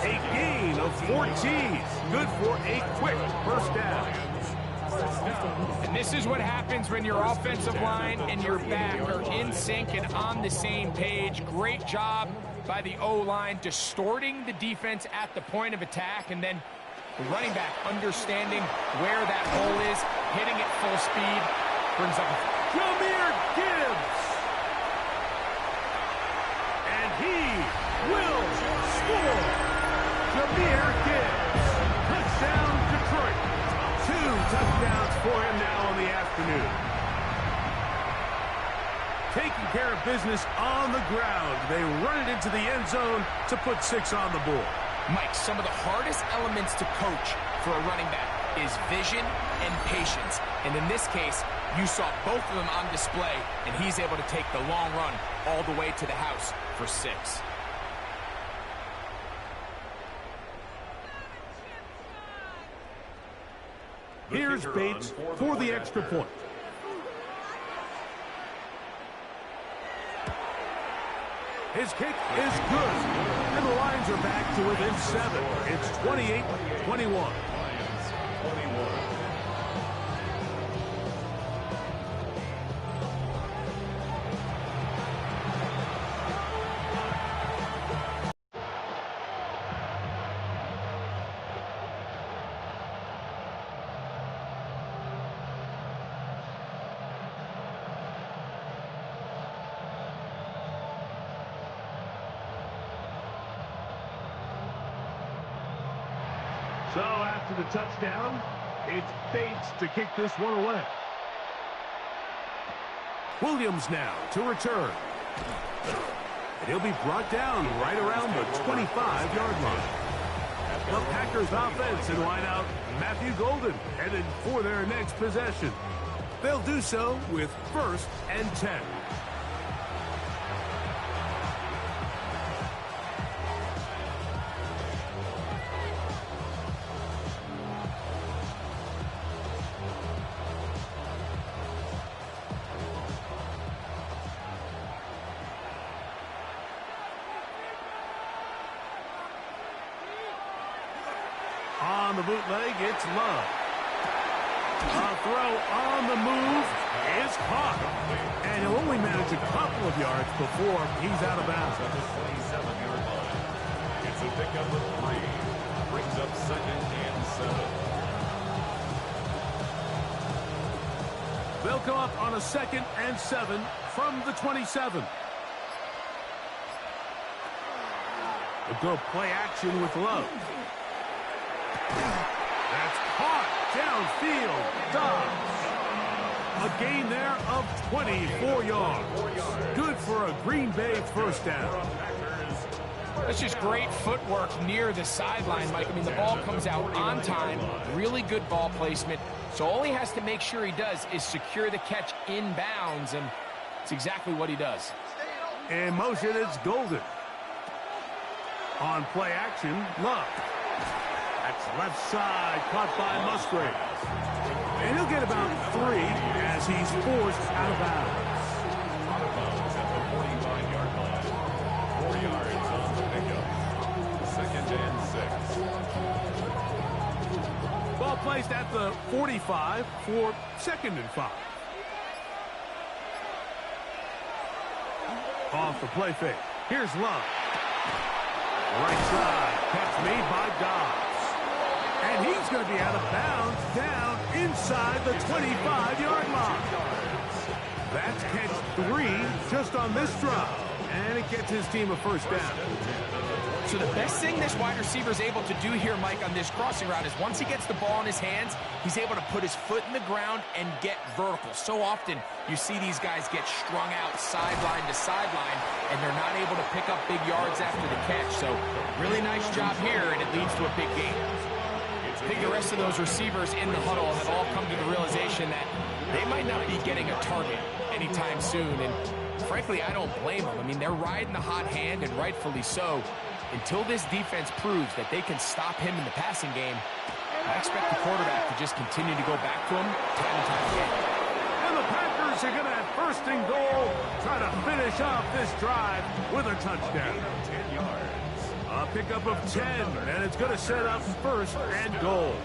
A gain of 14. Good for a quick first down. And this is what happens when your offensive line and your back are in sync and on the same page. Great job by the O-line distorting the defense at the point of attack, and then the running back understanding where that hole is, hitting it full speed, brings up Jahmyr Gibbs. And he will score. Jahmyr Gibbs. Touchdown, Detroit. 2 touchdowns for him now in the afternoon. Taking care of business on the ground. They run it into the end zone to put 6 on the board. Mike, some of the hardest elements to coach for a running back is vision and patience. And in this case, you saw both of them on display, and he's able to take the long run all the way to the house for 6. Here's Bates for the extra point. His kick is good. And the Lions are back to within 7. It's 28-21. Lions 21. So after the touchdown, it's Bates to kick this one away. Williams now to return. And he'll be brought down right around the 25-yard line. The Packers offense in wideout, Matthew Golden, headed for their next possession. They'll do so with 1st and 10. On the bootleg, it's Love. A throw on the move is caught. And he'll only manage a couple of yards before he's out of bounds. At the 27-yard line. It's a pickup of 3. Brings up 2nd and 7. They'll come up on a 2nd and 7 from the 27. They'll go play action with Love. That's caught downfield. Dobbs. A gain there of 24 yards. Good for a Green Bay 1st down. That's just great footwork near the sideline, Mike. I mean, the ball comes out on time, really good ball placement. So all he has to make sure he does is secure the catch inbounds, and it's exactly what he does. In motion, it's Golden. On play action, Love. That's left side, caught by Musgrave. And he'll get about 3 as he's forced out of bounds. Out of bounds at the 45-yard line. 4 yards on the pickup. 2nd and 6. Ball placed at the 45 for 2nd and 5. Off the play fake. Here's Love. Right side, catch made by Dobbs. And he's going to be out of bounds down inside the 25-yard line. That's catch 3 just on this drive. And it gets his team a 1st down. So the best thing this wide receiver is able to do here, Mike, on this crossing route is once he gets the ball in his hands, he's able to put his foot in the ground and get vertical. So often you see these guys get strung out sideline to sideline, and they're not able to pick up big yards after the catch. So really nice job here, and it leads to a big gain. I think the rest of those receivers in the huddle have all come to the realization that they might not be getting a target anytime soon. And frankly, I don't blame them. I mean, they're riding the hot hand, and rightfully so. Until this defense proves that they can stop him in the passing game, I expect the quarterback to just continue to go back to him time and time again. And the Packers are going to have 1st and goal, try to finish off this drive with a touchdown. 10 yards. A pickup of 10, and it's going to set up 1st and goal.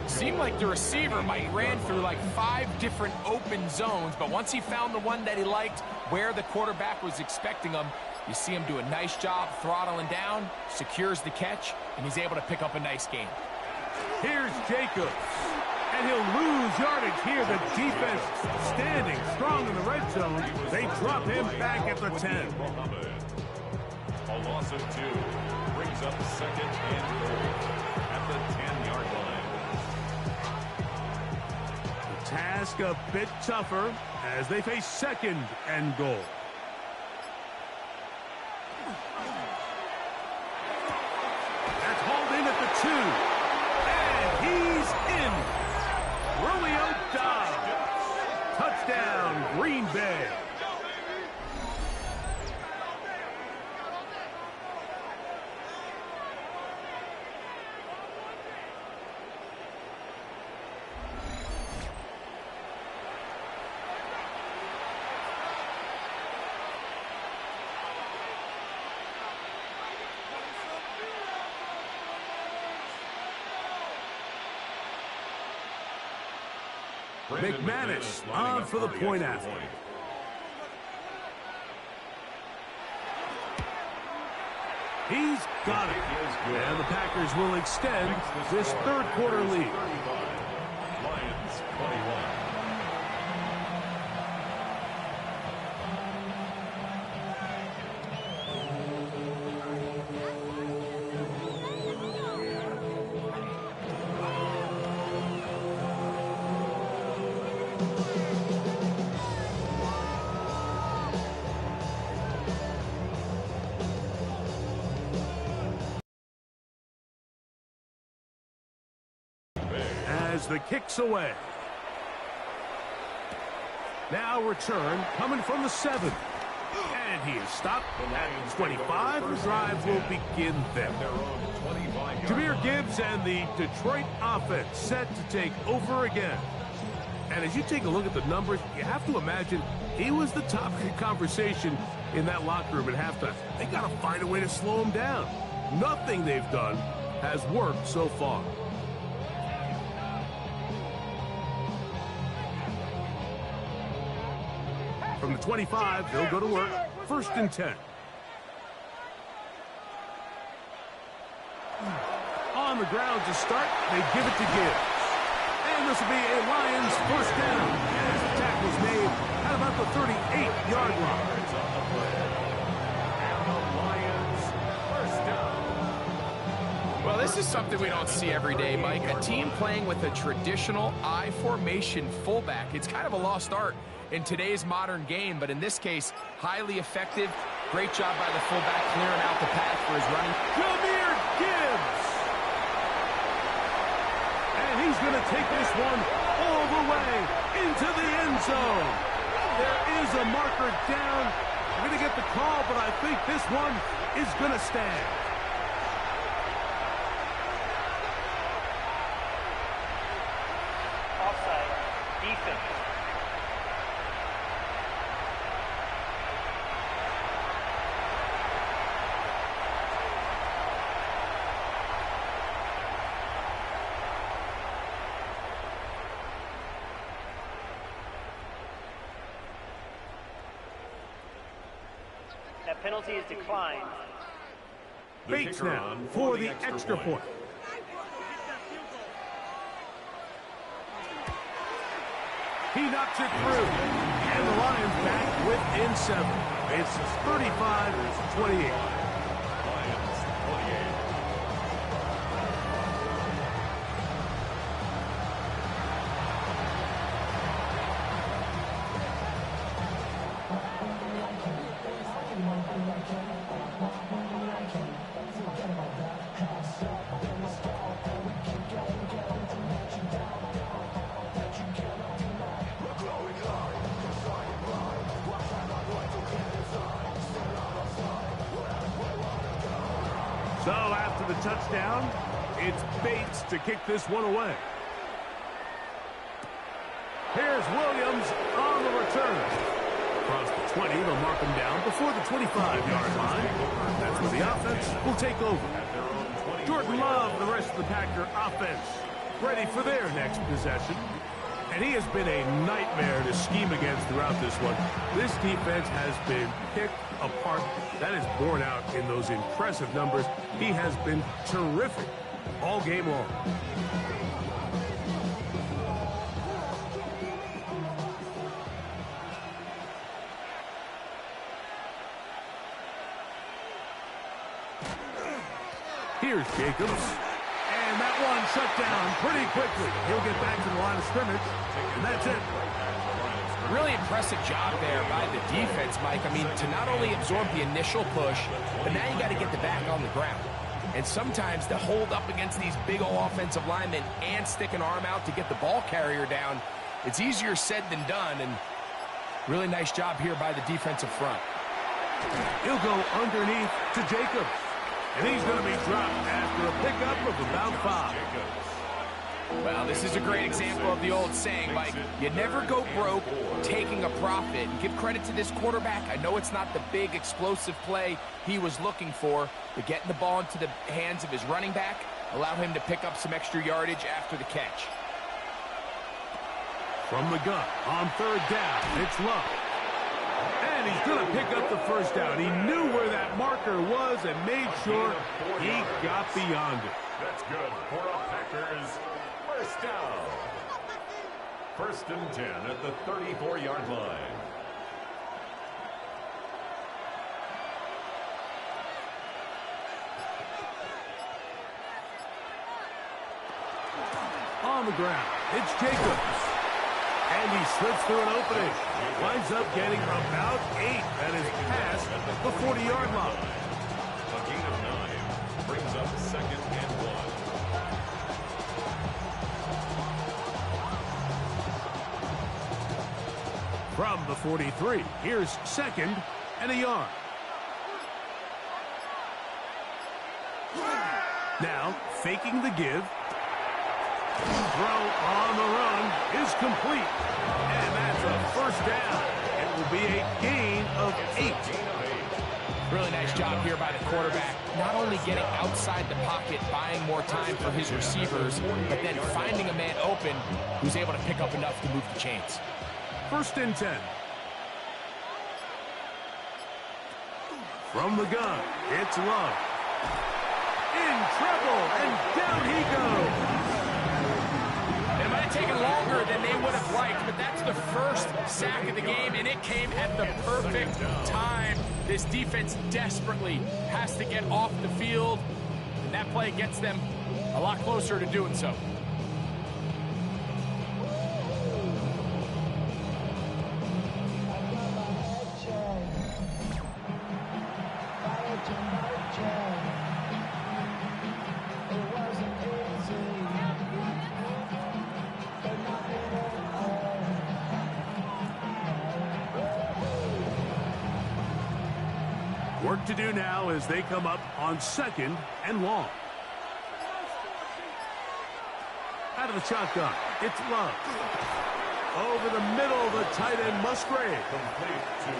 Seemed like the receiver, Mike, ran through like 5 different open zones, but once he found the one that he liked, where the quarterback was expecting him, you see him do a nice job throttling down, secures the catch, and he's able to pick up a nice gain. Here's Jacobs, and he'll lose yardage here. The defense standing strong in the red zone. They drop him back at the 10. A loss of 2 brings up 2nd and goal at the 10-yard line. The task a bit tougher as they face 2nd and goal. That's hauled in at the 2. And he's in. Romeo Dobbs. Touchdown, Green Bay. McManus on for the point after. He's got it. And the Packers will extend this 3rd quarter lead. Lions 21. as the kick's away. Now return coming from the 7. And he is stopped at 25. The drive will begin then. Jahmyr Gibbs and the Detroit offense set to take over again. And as you take a look at the numbers, you have to imagine he was the topic of conversation in that locker room at halftime. They got to find a way to slow him down. Nothing they've done has worked so far. From the 25, they'll go to work. 1st and 10. On the ground to start, they give it to Gibbs. And this will be a Lions 1st down as the tackle's made at about the 38-yard line. And the Lions 1st down. Well, this is something we don't see every day, Mike. A team playing with a traditional I formation fullback. It's kind of a lost art in today's modern game, but in this case, highly effective. Great job by the fullback clearing out the path for his running. Jahmyr Gibbs! And he's going to take this one all the way into the end zone. There is a marker down. We're going to get the call, but I think this one is going to stand. Offside. Defense. That penalty is declined. Bates now for the extra point. He knocks it through. And the Lions back within 7. It's 35-28. Lions 28. So after the touchdown, it's Bates to kick this one away. Here's Williams on the return. Across the 20, they'll mark him down before the 25-yard line. That's where the offense will take over. Jordan Love, the rest of the Packer offense, ready for their next possession. And he has been a nightmare to scheme against throughout this one. This defense has been picked apart. That is borne out in those impressive numbers. He has been terrific all game long. Here's Jacobs. And that one shut down pretty quickly. He'll get back to the line of scrimmage, and that's it. Really impressive job there by the defense, Mike. I mean, to not only absorb the initial push, but now you got to get the back on the ground. And sometimes to hold up against these big old offensive linemen and stick an arm out to get the ball carrier down, it's easier said than done. And really nice job here by the defensive front. He'll go underneath to Jacobs. And he's going to be dropped after a pickup of about 5. Well, this is a great example of the old saying, Mike, you never go broke taking a profit. And give credit to this quarterback. I know it's not the big explosive play he was looking for, but getting the ball into the hands of his running back allow him to pick up some extra yardage after the catch. From the gun on 3rd down, it's Love. And he's going to pick up the 1st down. He knew where that marker was and made sure he got beyond it. That's good for a Packers 1st down. 1st and 10 at the 34-yard line. On the ground, it's Jacobs. And he slips through an opening. Winds up getting about 8. That is past the 40-yard line. A gain of 9 brings up 2nd and 1. From the 43, here's second and a yard. Now, faking the give. Throw on the run is complete. And that's a first down. It will be a gain of 8. Really nice job here by the quarterback. Not only getting outside the pocket, buying more time for his receivers, but then finding a man open who's able to pick up enough to move the chains. First and 10. From the gun, it's Love. In trouble, and down he goes. It might have taken longer than they would have liked, but that's the first sack of the game, and it came at the perfect time. This defense desperately has to get off the field, and that play gets them a lot closer to doing so. Work to do now as they come up on second and long. Out of the shotgun, it's Love. Over the middle, the tight end Musgrave.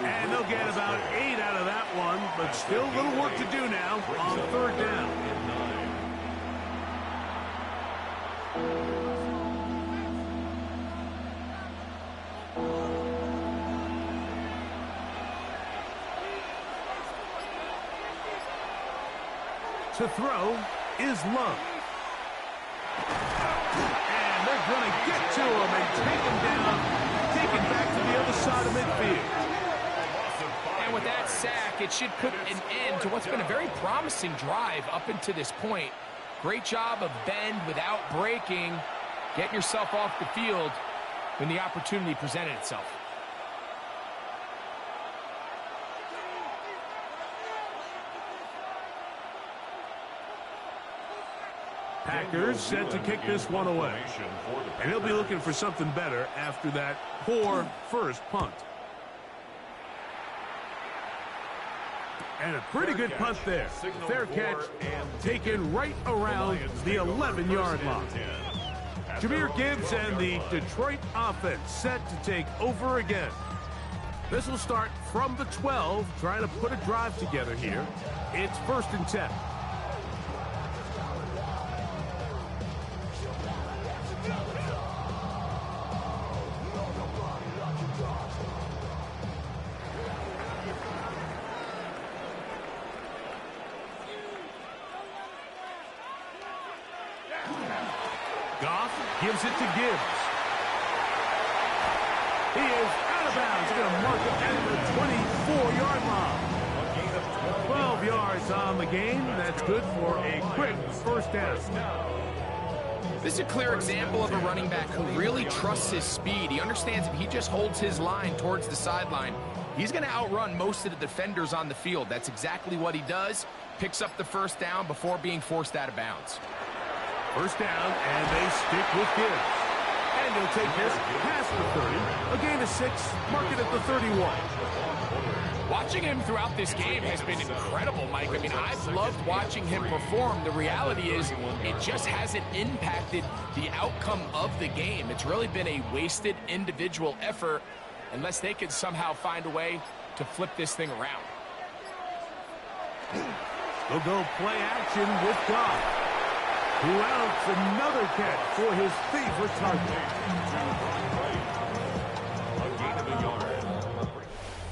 And they'll get about 8 out of that one, but still a little work to do now on third down. To throw is Love. And they're going to get to him and take him down, take him back to the other side of midfield. And with that sack, it should put an end to what's been a very promising drive up until this point. Great job of bend without breaking, getting yourself off the field when the opportunity presented itself. Packers set to kick this one away. And he'll be looking for something better after that poor first punt. And a pretty good punt there. Fair catch taken right around the 11-yard line. Jahmyr Gibbs and the Detroit offense set to take over again. This will start from the 12, trying to put a drive together here. It's first and 10. Goff gives it to Gibbs. He is out of bounds. Going to mark it at the 24-yard line. 12 yards on the game. That's good for a quick first down. This is a clear example of a running back who really trusts his speed. He understands if he just holds his line towards the sideline, he's going to outrun most of the defenders on the field. That's exactly what he does. Picks up the first down before being forced out of bounds. First down, and they stick with Gibbs. And he'll take this past the 30. A gain of 6, mark it at the 31. Watching him throughout this game has been incredible, Mike. I mean, I've loved watching him perform. The reality is it just hasn't impacted the outcome of the game. It's really been a wasted individual effort unless they could somehow find a way to flip this thing around. They'll go play action with Goff, who outs another catch for his favorite target.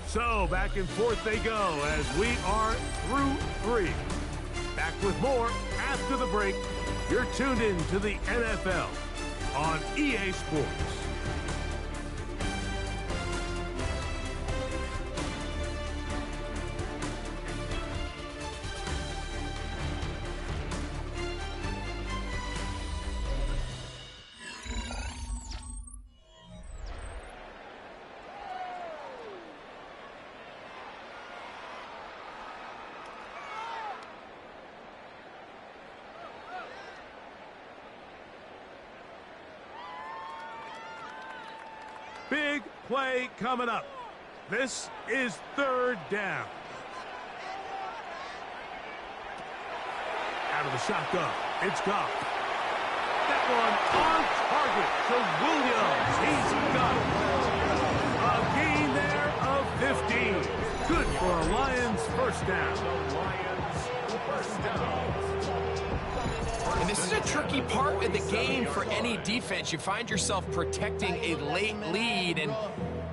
So back and forth they go as we are through 3. Back with more after the break. You're tuned in to the NFL on EA Sports. Big play coming up. This is third down. Out of the shotgun, it's Goff. That one on target to Williams. He's got it. A gain there of 15. Good for a Lions first down. And this is a tricky part of the game for any defense. You find yourself protecting a late lead, and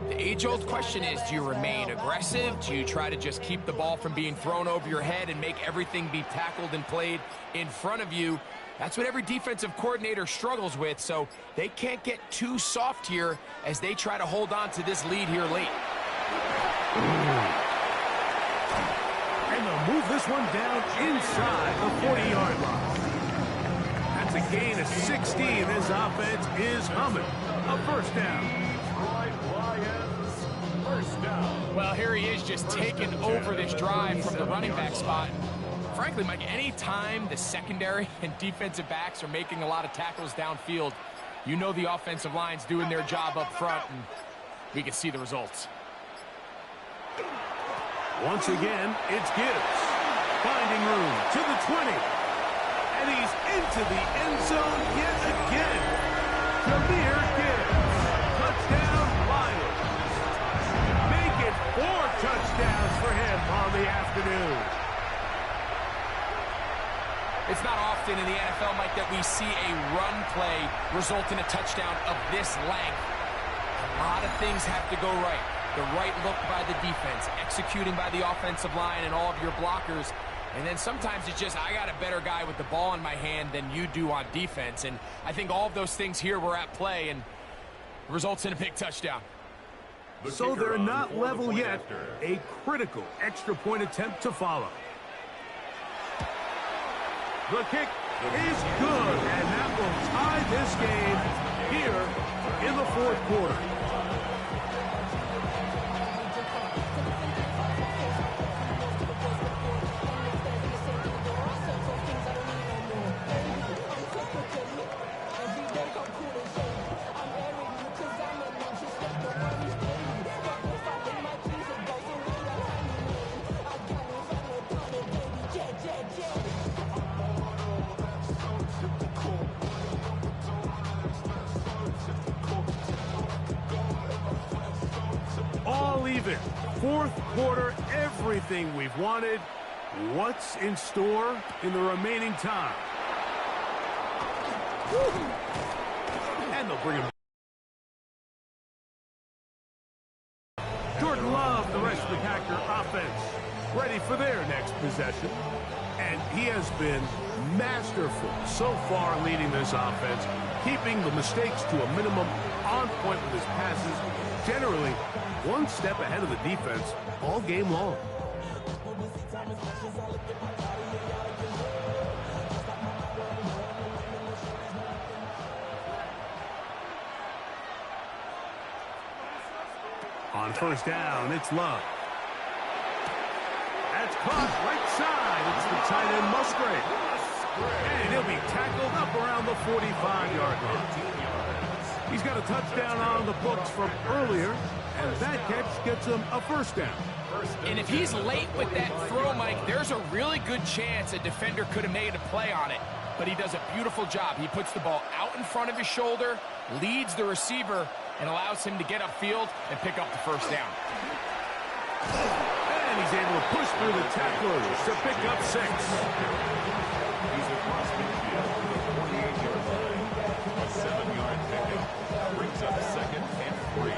the age-old question is, do you remain aggressive? Do you try to just keep the ball from being thrown over your head and make everything be tackled and played in front of you? That's what every defensive coordinator struggles with, so they can't get too soft here as they try to hold on to this lead here late. And they'll move this one down inside the 40-yard line. That's a gain of 16. This offense is humming. A first down. Well, here he is just taking over this drive from the running back spot. Frankly, Mike, any time the secondary and defensive backs are making a lot of tackles downfield, you know the offensive line's doing their job up front, and we can see the results. Once again, it's Gibbs. Finding room to the 20. And he's into the end zone yet again. Jameer Gibbs. Touchdown, Lions. Make it 4 touchdowns for him on the afternoon. It's not often in the NFL, Mike, that we see a run play result in a touchdown of this length. A lot of things have to go right. The right look by the defense, executing by the offensive line and all of your blockers. And then sometimes it's just, I got a better guy with the ball in my hand than you do on defense. And I think all of those things here were at play and results in a big touchdown. So they're not level yet. A critical extra point attempt to follow. The kick is good, and that will tie this game here in the fourth quarter. All even. Fourth quarter, everything we've wanted. What's in store in the remaining time? And they'll bring him. Jordan Love, the rest of the Packer offense, ready for their next possession. And he has been masterful so far leading this offense, keeping the mistakes to a minimum, on point with his passes, generally one step ahead of the defense all game long. On first down, it's Love. That's caught right side. It's the tight end Musgrave. And he'll be tackled up around the 45-yard line. He's got a touchdown on the books from earlier, and that catch gets him a first down. And if he's late with that throw, Mike, there's a really good chance a defender could have made a play on it. But he does a beautiful job. He puts the ball out in front of his shoulder, leads the receiver, and allows him to get upfield and pick up the first down. And he's able to push through the tacklers to pick up 6. He's across midfield to the 48-yard line. A 7-yard pickup brings up second and 3.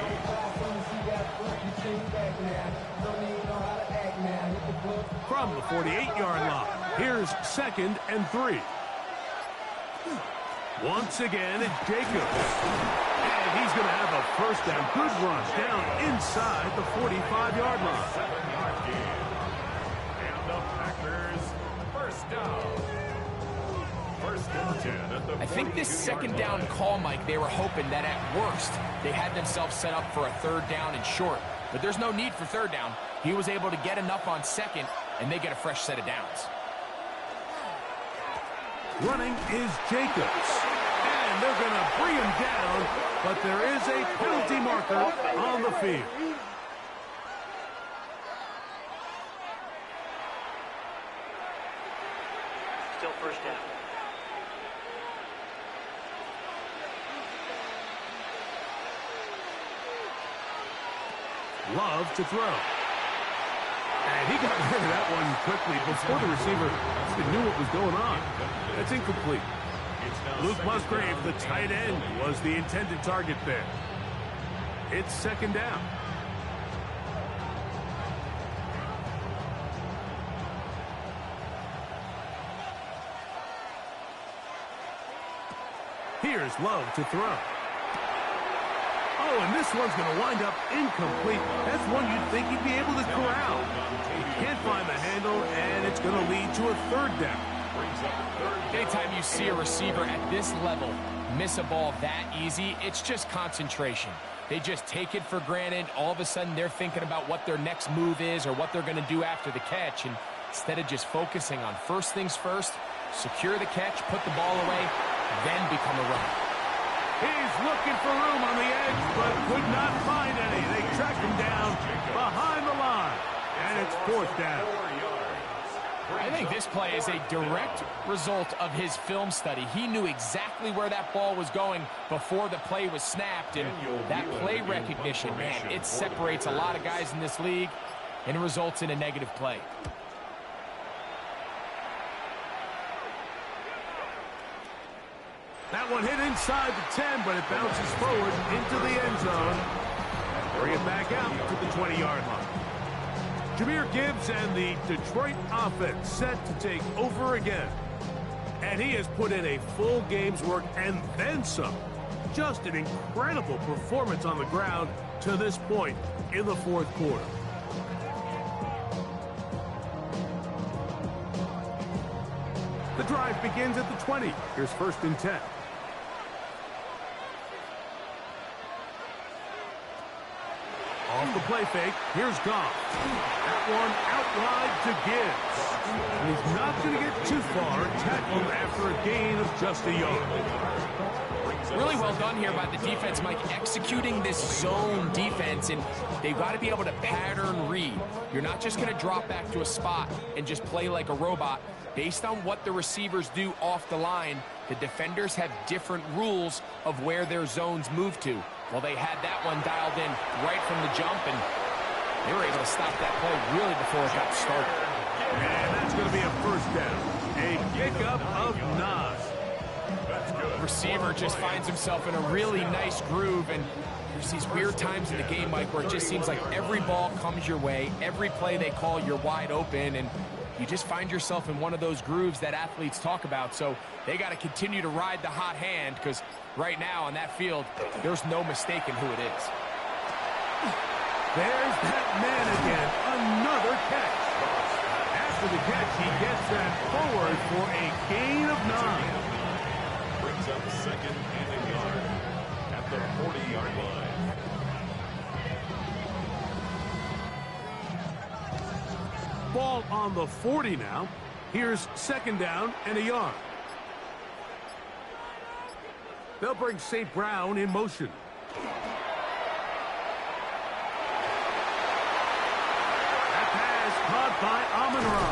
From the 48-yard line, here's second and 3. Once again, it's Jacobs. And he's going to have a first down. Good run down inside the 45-yard line. 7-yard gain. And the Packers first down. First and 10 at the 42-yard line. I think this second down call, Mike, they were hoping that at worst they had themselves set up for a third down and short. But there's no need for third down. He was able to get enough on second, and they get a fresh set of downs. Running is Jacobs. And they're going to bring him down, but there is a penalty marker on the field. Still first down. Love to throw. And he got rid of that one quickly before the receiver even knew what was going on. That's incomplete. Luke Musgrave, the tight end, was the intended target there. It's second down. Here's Love to throw. Oh, and this one's going to wind up incomplete. That's one you'd think he'd be able to corral. He can't find the handle, and it's going to lead to a third down. Anytime you see a receiver at this level miss a ball that easy, it's just concentration. They just take it for granted. All of a sudden, they're thinking about what their next move is or what they're going to do after the catch. And instead of just focusing on first things first, secure the catch, put the ball away, then become a runner. He's looking for room on the edge, but could not find any. They track him down behind the line, and it's fourth down. I think this play is a direct result of his film study. He knew exactly where that ball was going before the play was snapped, and that play recognition, man, it separates a lot of guys in this league, and it results in a negative play. That one hit inside the 10, but it bounces forward into the end zone. Bring it back out to the 20-yard line. Jahmyr Gibbs and the Detroit offense set to take over again. And he has put in a full game's work and then some. Just an incredible performance on the ground to this point in the fourth quarter. The drive begins at the 20. Here's first and 10. Off the play fake, here's Goff. That one out wide to Gibbs. And he's not going to get too far, tackled after a gain of just a yard. Really well done here by the defense, Mike, executing this zone defense, and they've got to be able to pattern read. You're not just going to drop back to a spot and just play like a robot. Based on what the receivers do off the line, the defenders have different rules of where their zones move to. Well, they had that one dialed in right from the jump, and they were able to stop that play really before it got started. And that's going to be a first down. A pickup of 9. The receiver just finds himself in a really nice groove, and there's these weird times in the game, Mike, where it just seems like every ball comes your way, every play they call, you're wide open, and you just find yourself in one of those grooves that athletes talk about. So they got to continue to ride the hot hand, because right now on that field, there's no mistaking who it is. There's that man again. Another catch. After the catch, he gets that forward for a gain of 9. Brings up second and a yard at the 40-yard line. Ball on the 40 now. Here's second down and a yard. They'll bring St. Brown in motion. That pass caught by Amon-Ra.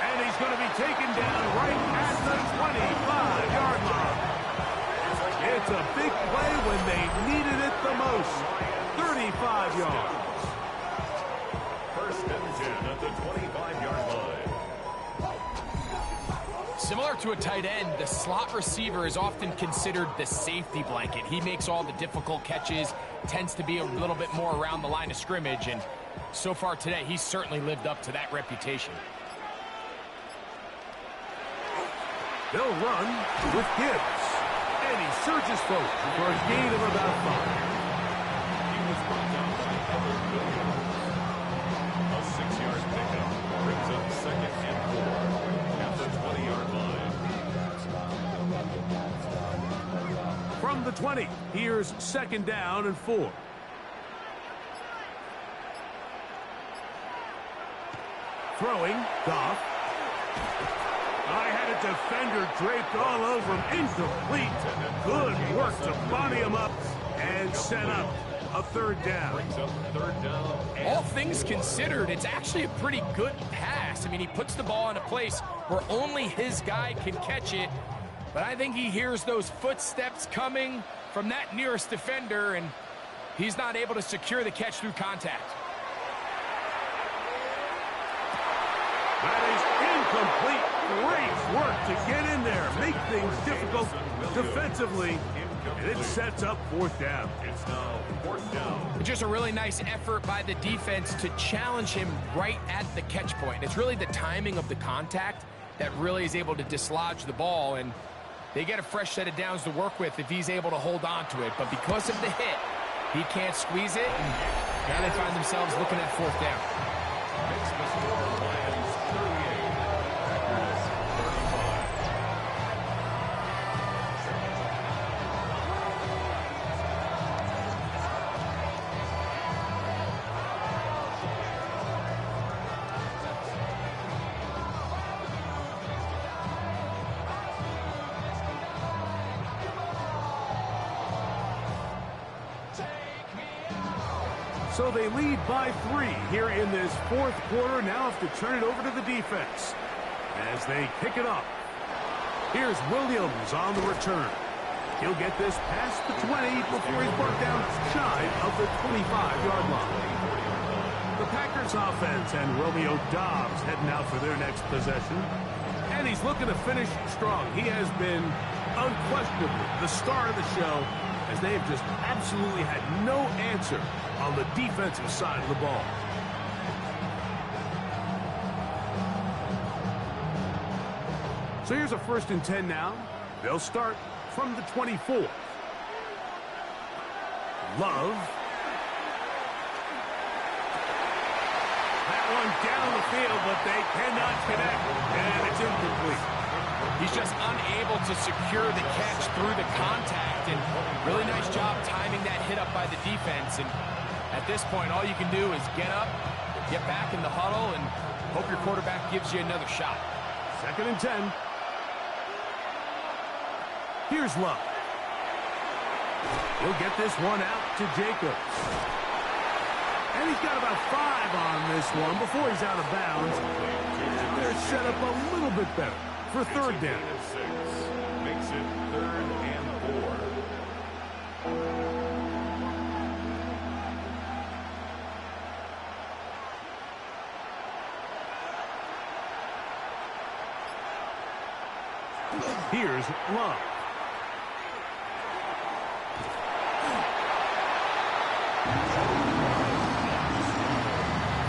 And he's going to be taken down right at the 25-yard line. It's a big play when they needed it the most. 35 yards. First and 10 at the 25-yard line. Similar to a tight end, the slot receiver is often considered the safety blanket. He makes all the difficult catches, tends to be a little bit more around the line of scrimmage, and so far today, he's certainly lived up to that reputation. They'll run with Gibbs. And he surges forward for a gain of about 5. He was brought down by Albert Williams. A 6-yard pickup brings up second and 4 at the 20-yard line. From the 20, here's second down and 4. Throwing, Goff. I had a defender draped all over him. Incomplete. Good work to body him up and set up a third down. Brings up third down. All things considered, it's actually a pretty good pass. I mean, he puts the ball in a place where only his guy can catch it. But I think he hears those footsteps coming from that nearest defender, and he's not able to secure the catch through contact. That is incomplete. Great work to get in there, make things difficult defensively, and it sets up fourth down. It's now fourth down. Just a really nice effort by the defense to challenge him right at the catch point. It's really the timing of the contact that really is able to dislodge the ball, and they get a fresh set of downs to work with if he's able to hold on to it. But because of the hit, he can't squeeze it, and now they find themselves looking at fourth down. Makes the score Lions 38, Packers 35. So they lead by 3 here in this fourth quarter. Now have to turn it over to the defense as they pick it up. Here's Williams on the return. He'll get this past the 20 before he's brought down shy of the 25-yard line. The Packers offense and Romeo Doubs heading out for their next possession. And he's looking to finish strong. He has been unquestionably the star of the show, as they have just absolutely had no answer on the defensive side of the ball. So here's a 1st and 10 now. They'll start from the 24. Love. That one down the field, but they cannot connect, and it's incomplete. He's just unable to secure the catch through the contact, and really nice job timing that hit up by the defense. And at this point, all you can do is get up, get back in the huddle, and hope your quarterback gives you another shot. 2nd and 10. Here's Love. He'll get this one out to Jacobs. And he's got about 5 on this one before he's out of bounds. And they're set up a little bit better for third down. Makes it 3rd and 4. Here's Love.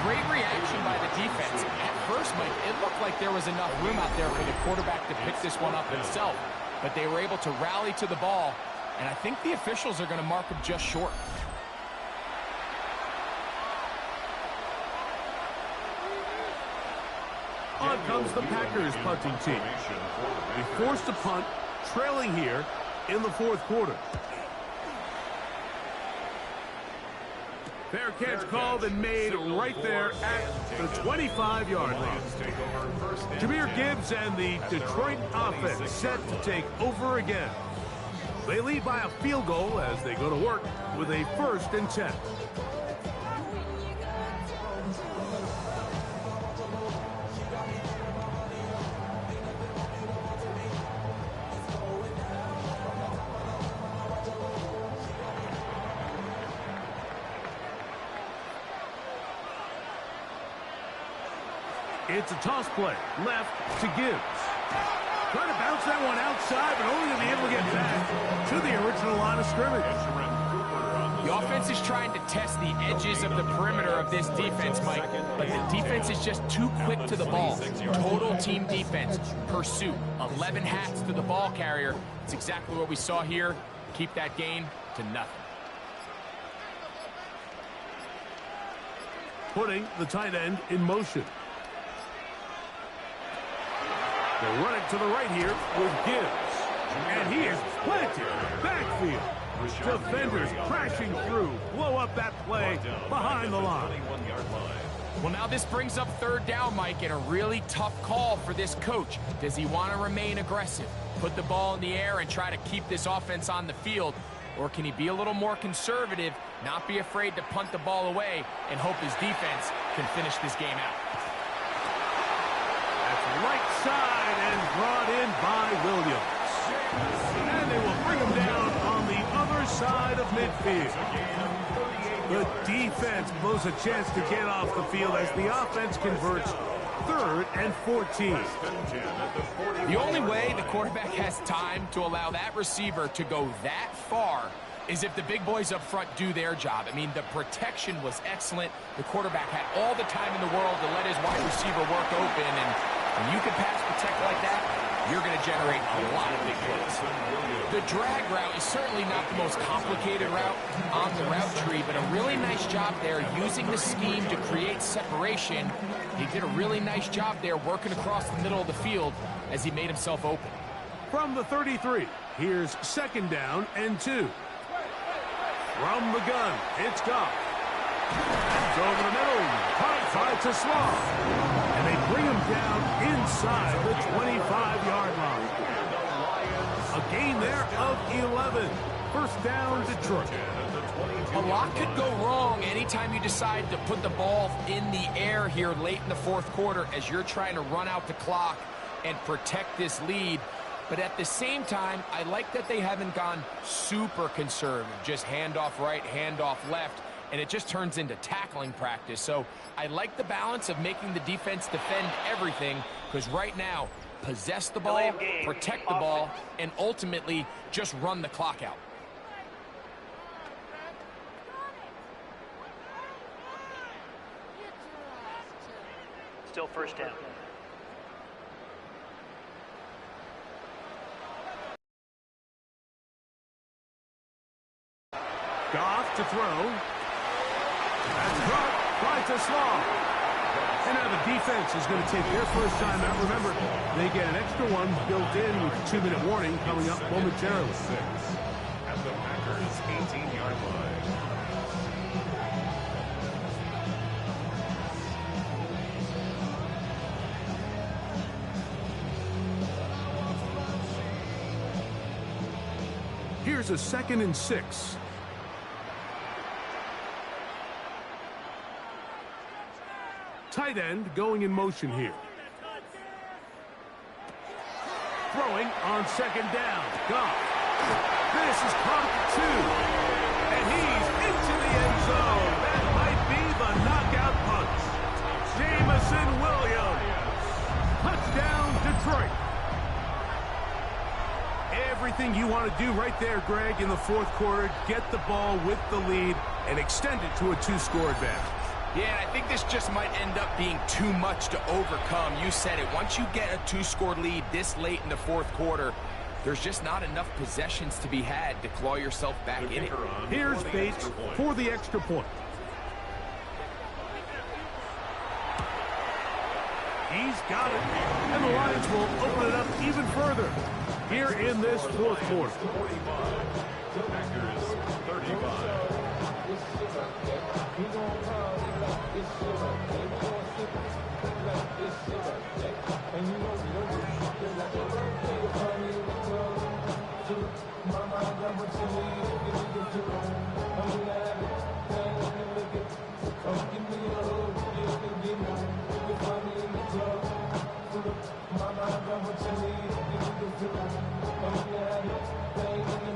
Great reaction by the defense. At first, Mike, it looked like there was enough room out there for the quarterback to pick this one up himself, but they were able to rally to the ball, and I think the officials are going to mark him just short. On comes the Packers punting team. They forced a punt, trailing here in the fourth quarter. Fair catch called and made right there at the 25-yard line. Jahmyr Gibbs and the Detroit offense set to take over again. They lead by a field goal as they go to work with a 1st and 10. It's a toss play, left to Gibbs. Trying to bounce that one outside, but only to be able to get back to the original line of scrimmage. The offense is trying to test the edges of the perimeter of this defense, Mike, but the defense is just too quick to the ball. Total team defense, pursuit, 11 hats to the ball carrier. It's exactly what we saw here. Keep that gain to nothing. Putting the tight end in motion. They run it to the right here with Gibbs. And he is planted backfield. Defenders crashing through. Blow up that play behind the line. Well, now this brings up third down, Mike, and a really tough call for this coach. Does he want to remain aggressive, put the ball in the air, and try to keep this offense on the field? Or can he be a little more conservative, not be afraid to punt the ball away, and hope his defense can finish this game out? That's right side and brought in by Williams. And they will bring him down on the other side of midfield. The defense blows a chance to get off the field as the offense converts 3rd and 14. The only way the quarterback has time to allow that receiver to go that far is if the big boys up front do their job. I mean, the protection was excellent. The quarterback had all the time in the world to let his wide receiver work open, and when you can pass protect like that, you're going to generate a lot of big plays. The drag route is certainly not the most complicated route on the route tree, but a really nice job there using the scheme to create separation. He did a really nice job there working across the middle of the field as he made himself open. From the 33, here's 2nd down and 2. From the gun, it's Goff. It's over the middle, high to Slaw. And they bring him down inside the 25-yard line. A gain there of 11. 1st down, Detroit. A lot could go wrong anytime you decide to put the ball in the air here late in the 4th quarter as you're trying to run out the clock and protect this lead. But at the same time, I like that they haven't gone super conservative, just handoff right, handoff left, and it just turns into tackling practice. So I like the balance of making the defense defend everything, because right now, possess the ball, protect the ball, and ultimately just run the clock out. Still 1st down. Goff to throw. That's caught by Slaw. And now the defense is going to take their first time out. Remember, they get an extra one built in with a 2-minute warning coming up momentarily. At the Packers' 18-yard line. Here's a 2nd and 6. Tight end going in motion here. Throwing on 2nd down. Goff. This is caught at 2. And he's into the end zone. That might be the knockout punch. Jamison Williams. Touchdown, Detroit. Everything you want to do right there, Greg, in the 4th quarter. Get the ball with the lead and extend it to a 2-score advantage. Yeah, and I think this just might end up being too much to overcome. You said it. Once you get a 2-score lead this late in the 4th quarter, there's just not enough possessions to be had to claw yourself back in it. Here's Bates for the extra point. He's got it. And the Lions will open it up even further here in this 4th quarter. Packers 35.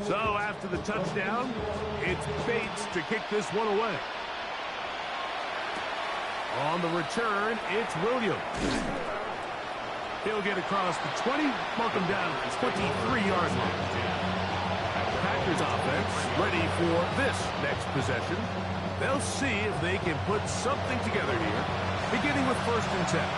So after the touchdown, it's Bates to kick this one away. On the return, it's Williams. He'll get across the 20, mark him down at the 23-yard line. Packers offense ready for this next possession. They'll see if they can put something together here, beginning with 1st and 10.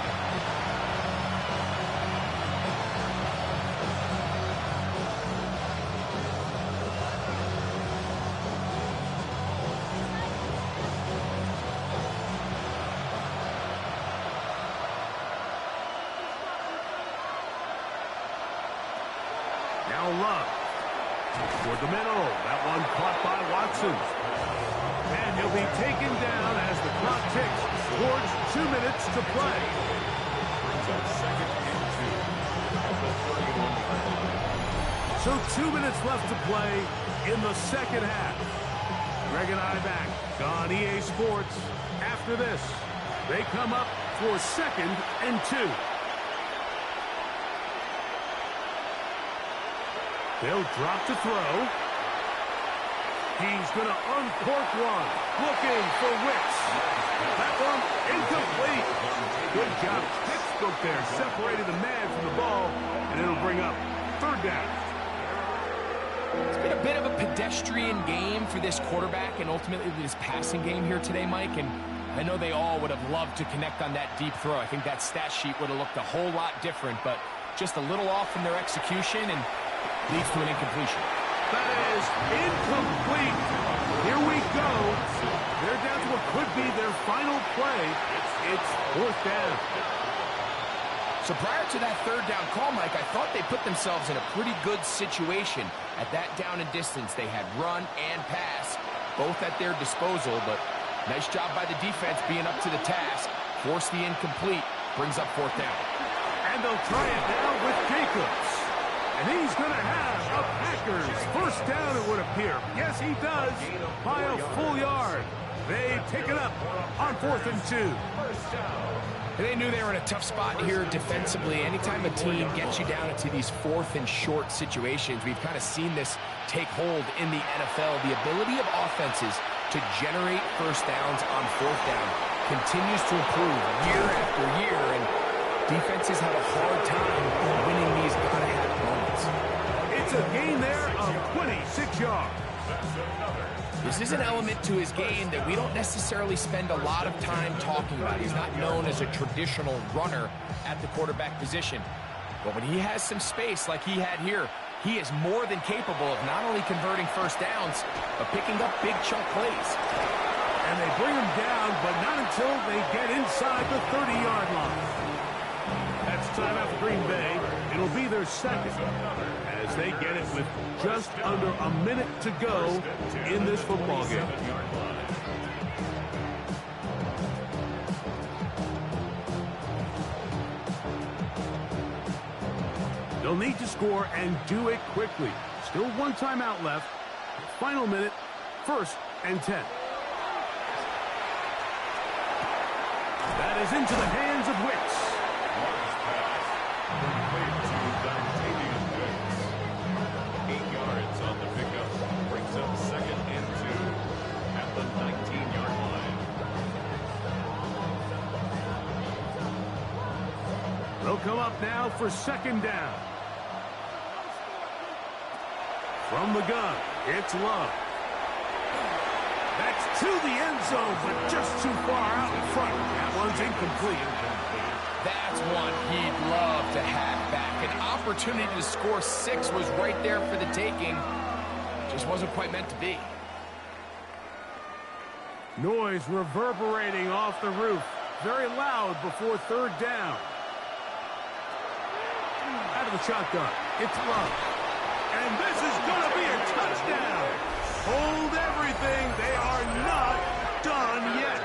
Now Love toward the middle. That one caught by Watson. And he'll He'll be taken down as the clock ticks towards 2 minutes to play. Brings up second and 2 at the 31-yard line. So 2 minutes left to play in the second half. Greg and I back on EA Sports. After this, they come up for second and 2. They'll drop to throw. He's going to uncork one. Looking for Wicks. That one incomplete. Good job. Textbook there. Separated the man from the ball, and it'll bring up third down. It's been a bit of a pedestrian game for this quarterback and ultimately this passing game here today, Mike. And I know they all would have loved to connect on that deep throw. I think that stat sheet would have looked a whole lot different, but just a little off in their execution and leads to an incompletion. That is incomplete. Here we go. They're down to what could be their final play. It's fourth down. So prior to that third down call, Mike, I thought they put themselves in a pretty good situation. At that down and distance, they had run and pass, both at their disposal, but nice job by the defense being up to the task. Force the incomplete, brings up fourth down. And they'll try it now with Jacobs. And he's going to have a Packers first down, it would appear. Yes, he does, by a full yard. They pick it up on 4th and 2. They knew they were in a tough spot here defensively. Anytime a team gets you down into these 4th and short situations, we've kind of seen this take hold in the NFL. The ability of offenses to generate first downs on 4th down continues to improve year after year, and defenses have a hard time winning these gotta-have moments. It's a gain there of 26 yards. This is an element to his game that we don't necessarily spend a lot of time talking about. He's not known as a traditional runner at the quarterback position. But when he has some space like he had here, he is more than capable of not only converting first downs, but picking up big chunk plays. And they bring him down, but not until they get inside the 30-yard line. That's timeout for Green Bay. It'll be their second as they get it with just under a minute to go in this football game. They'll need to score and do it quickly. Still one timeout left. Final minute, 1st and 10. That is into the hands of Wicks. They'll come up now for second down. From the gun, it's Love. That's to the end zone, but just too far out in front. That one's incomplete. That's one he'd love to have back. An opportunity to score 6 was right there for the taking. Just wasn't quite meant to be. Noise reverberating off the roof. Very loud before third down. Out of the shotgun, it's Love. And this is going to be a touchdown. Hold everything. They are not done yet.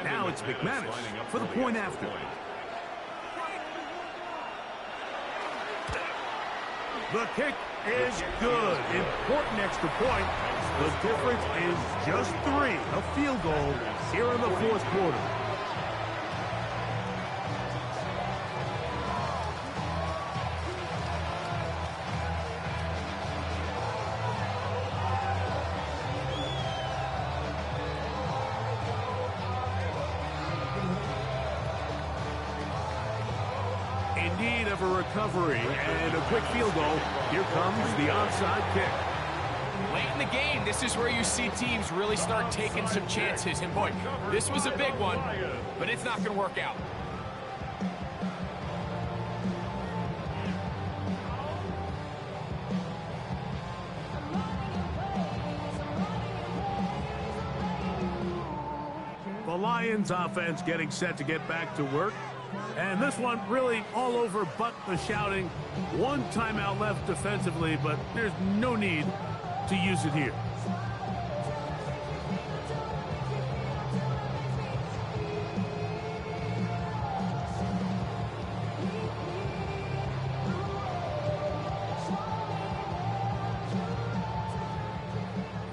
Now it's McManus for the point after. The kick is good. Important extra point. The difference is just 3. A field goal here in the 4th quarter. In need of a recovery and a quick field goal. Here comes the onside kick. Late in the game, this is where you see teams really start taking some chances. And boy, this was a big one, but it's not going to work out. Lions offense getting set to get back to work. And this one really all over but the shouting. One timeout left defensively, but there's no need to use it here.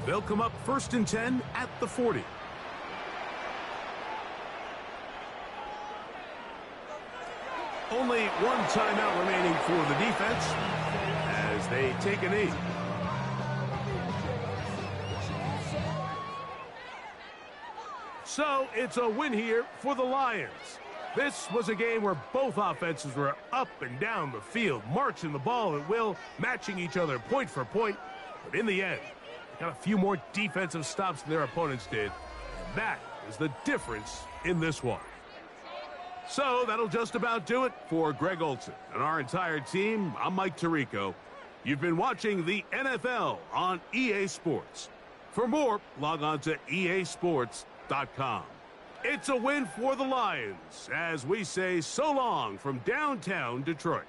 They'll come up 1st and 10 at the 40. Only one timeout remaining for the defense as they take a knee. So it's a win here for the Lions. This was a game where both offenses were up and down the field, marching the ball at will, matching each other point for point. But in the end, got a few more defensive stops than their opponents did. And that is the difference in this one. So that'll just about do it for Greg Olson and our entire team. I'm Mike Tirico. You've been watching the NFL on EA Sports. For more, log on to easports.com. It's a win for the Lions as we say so long from downtown Detroit.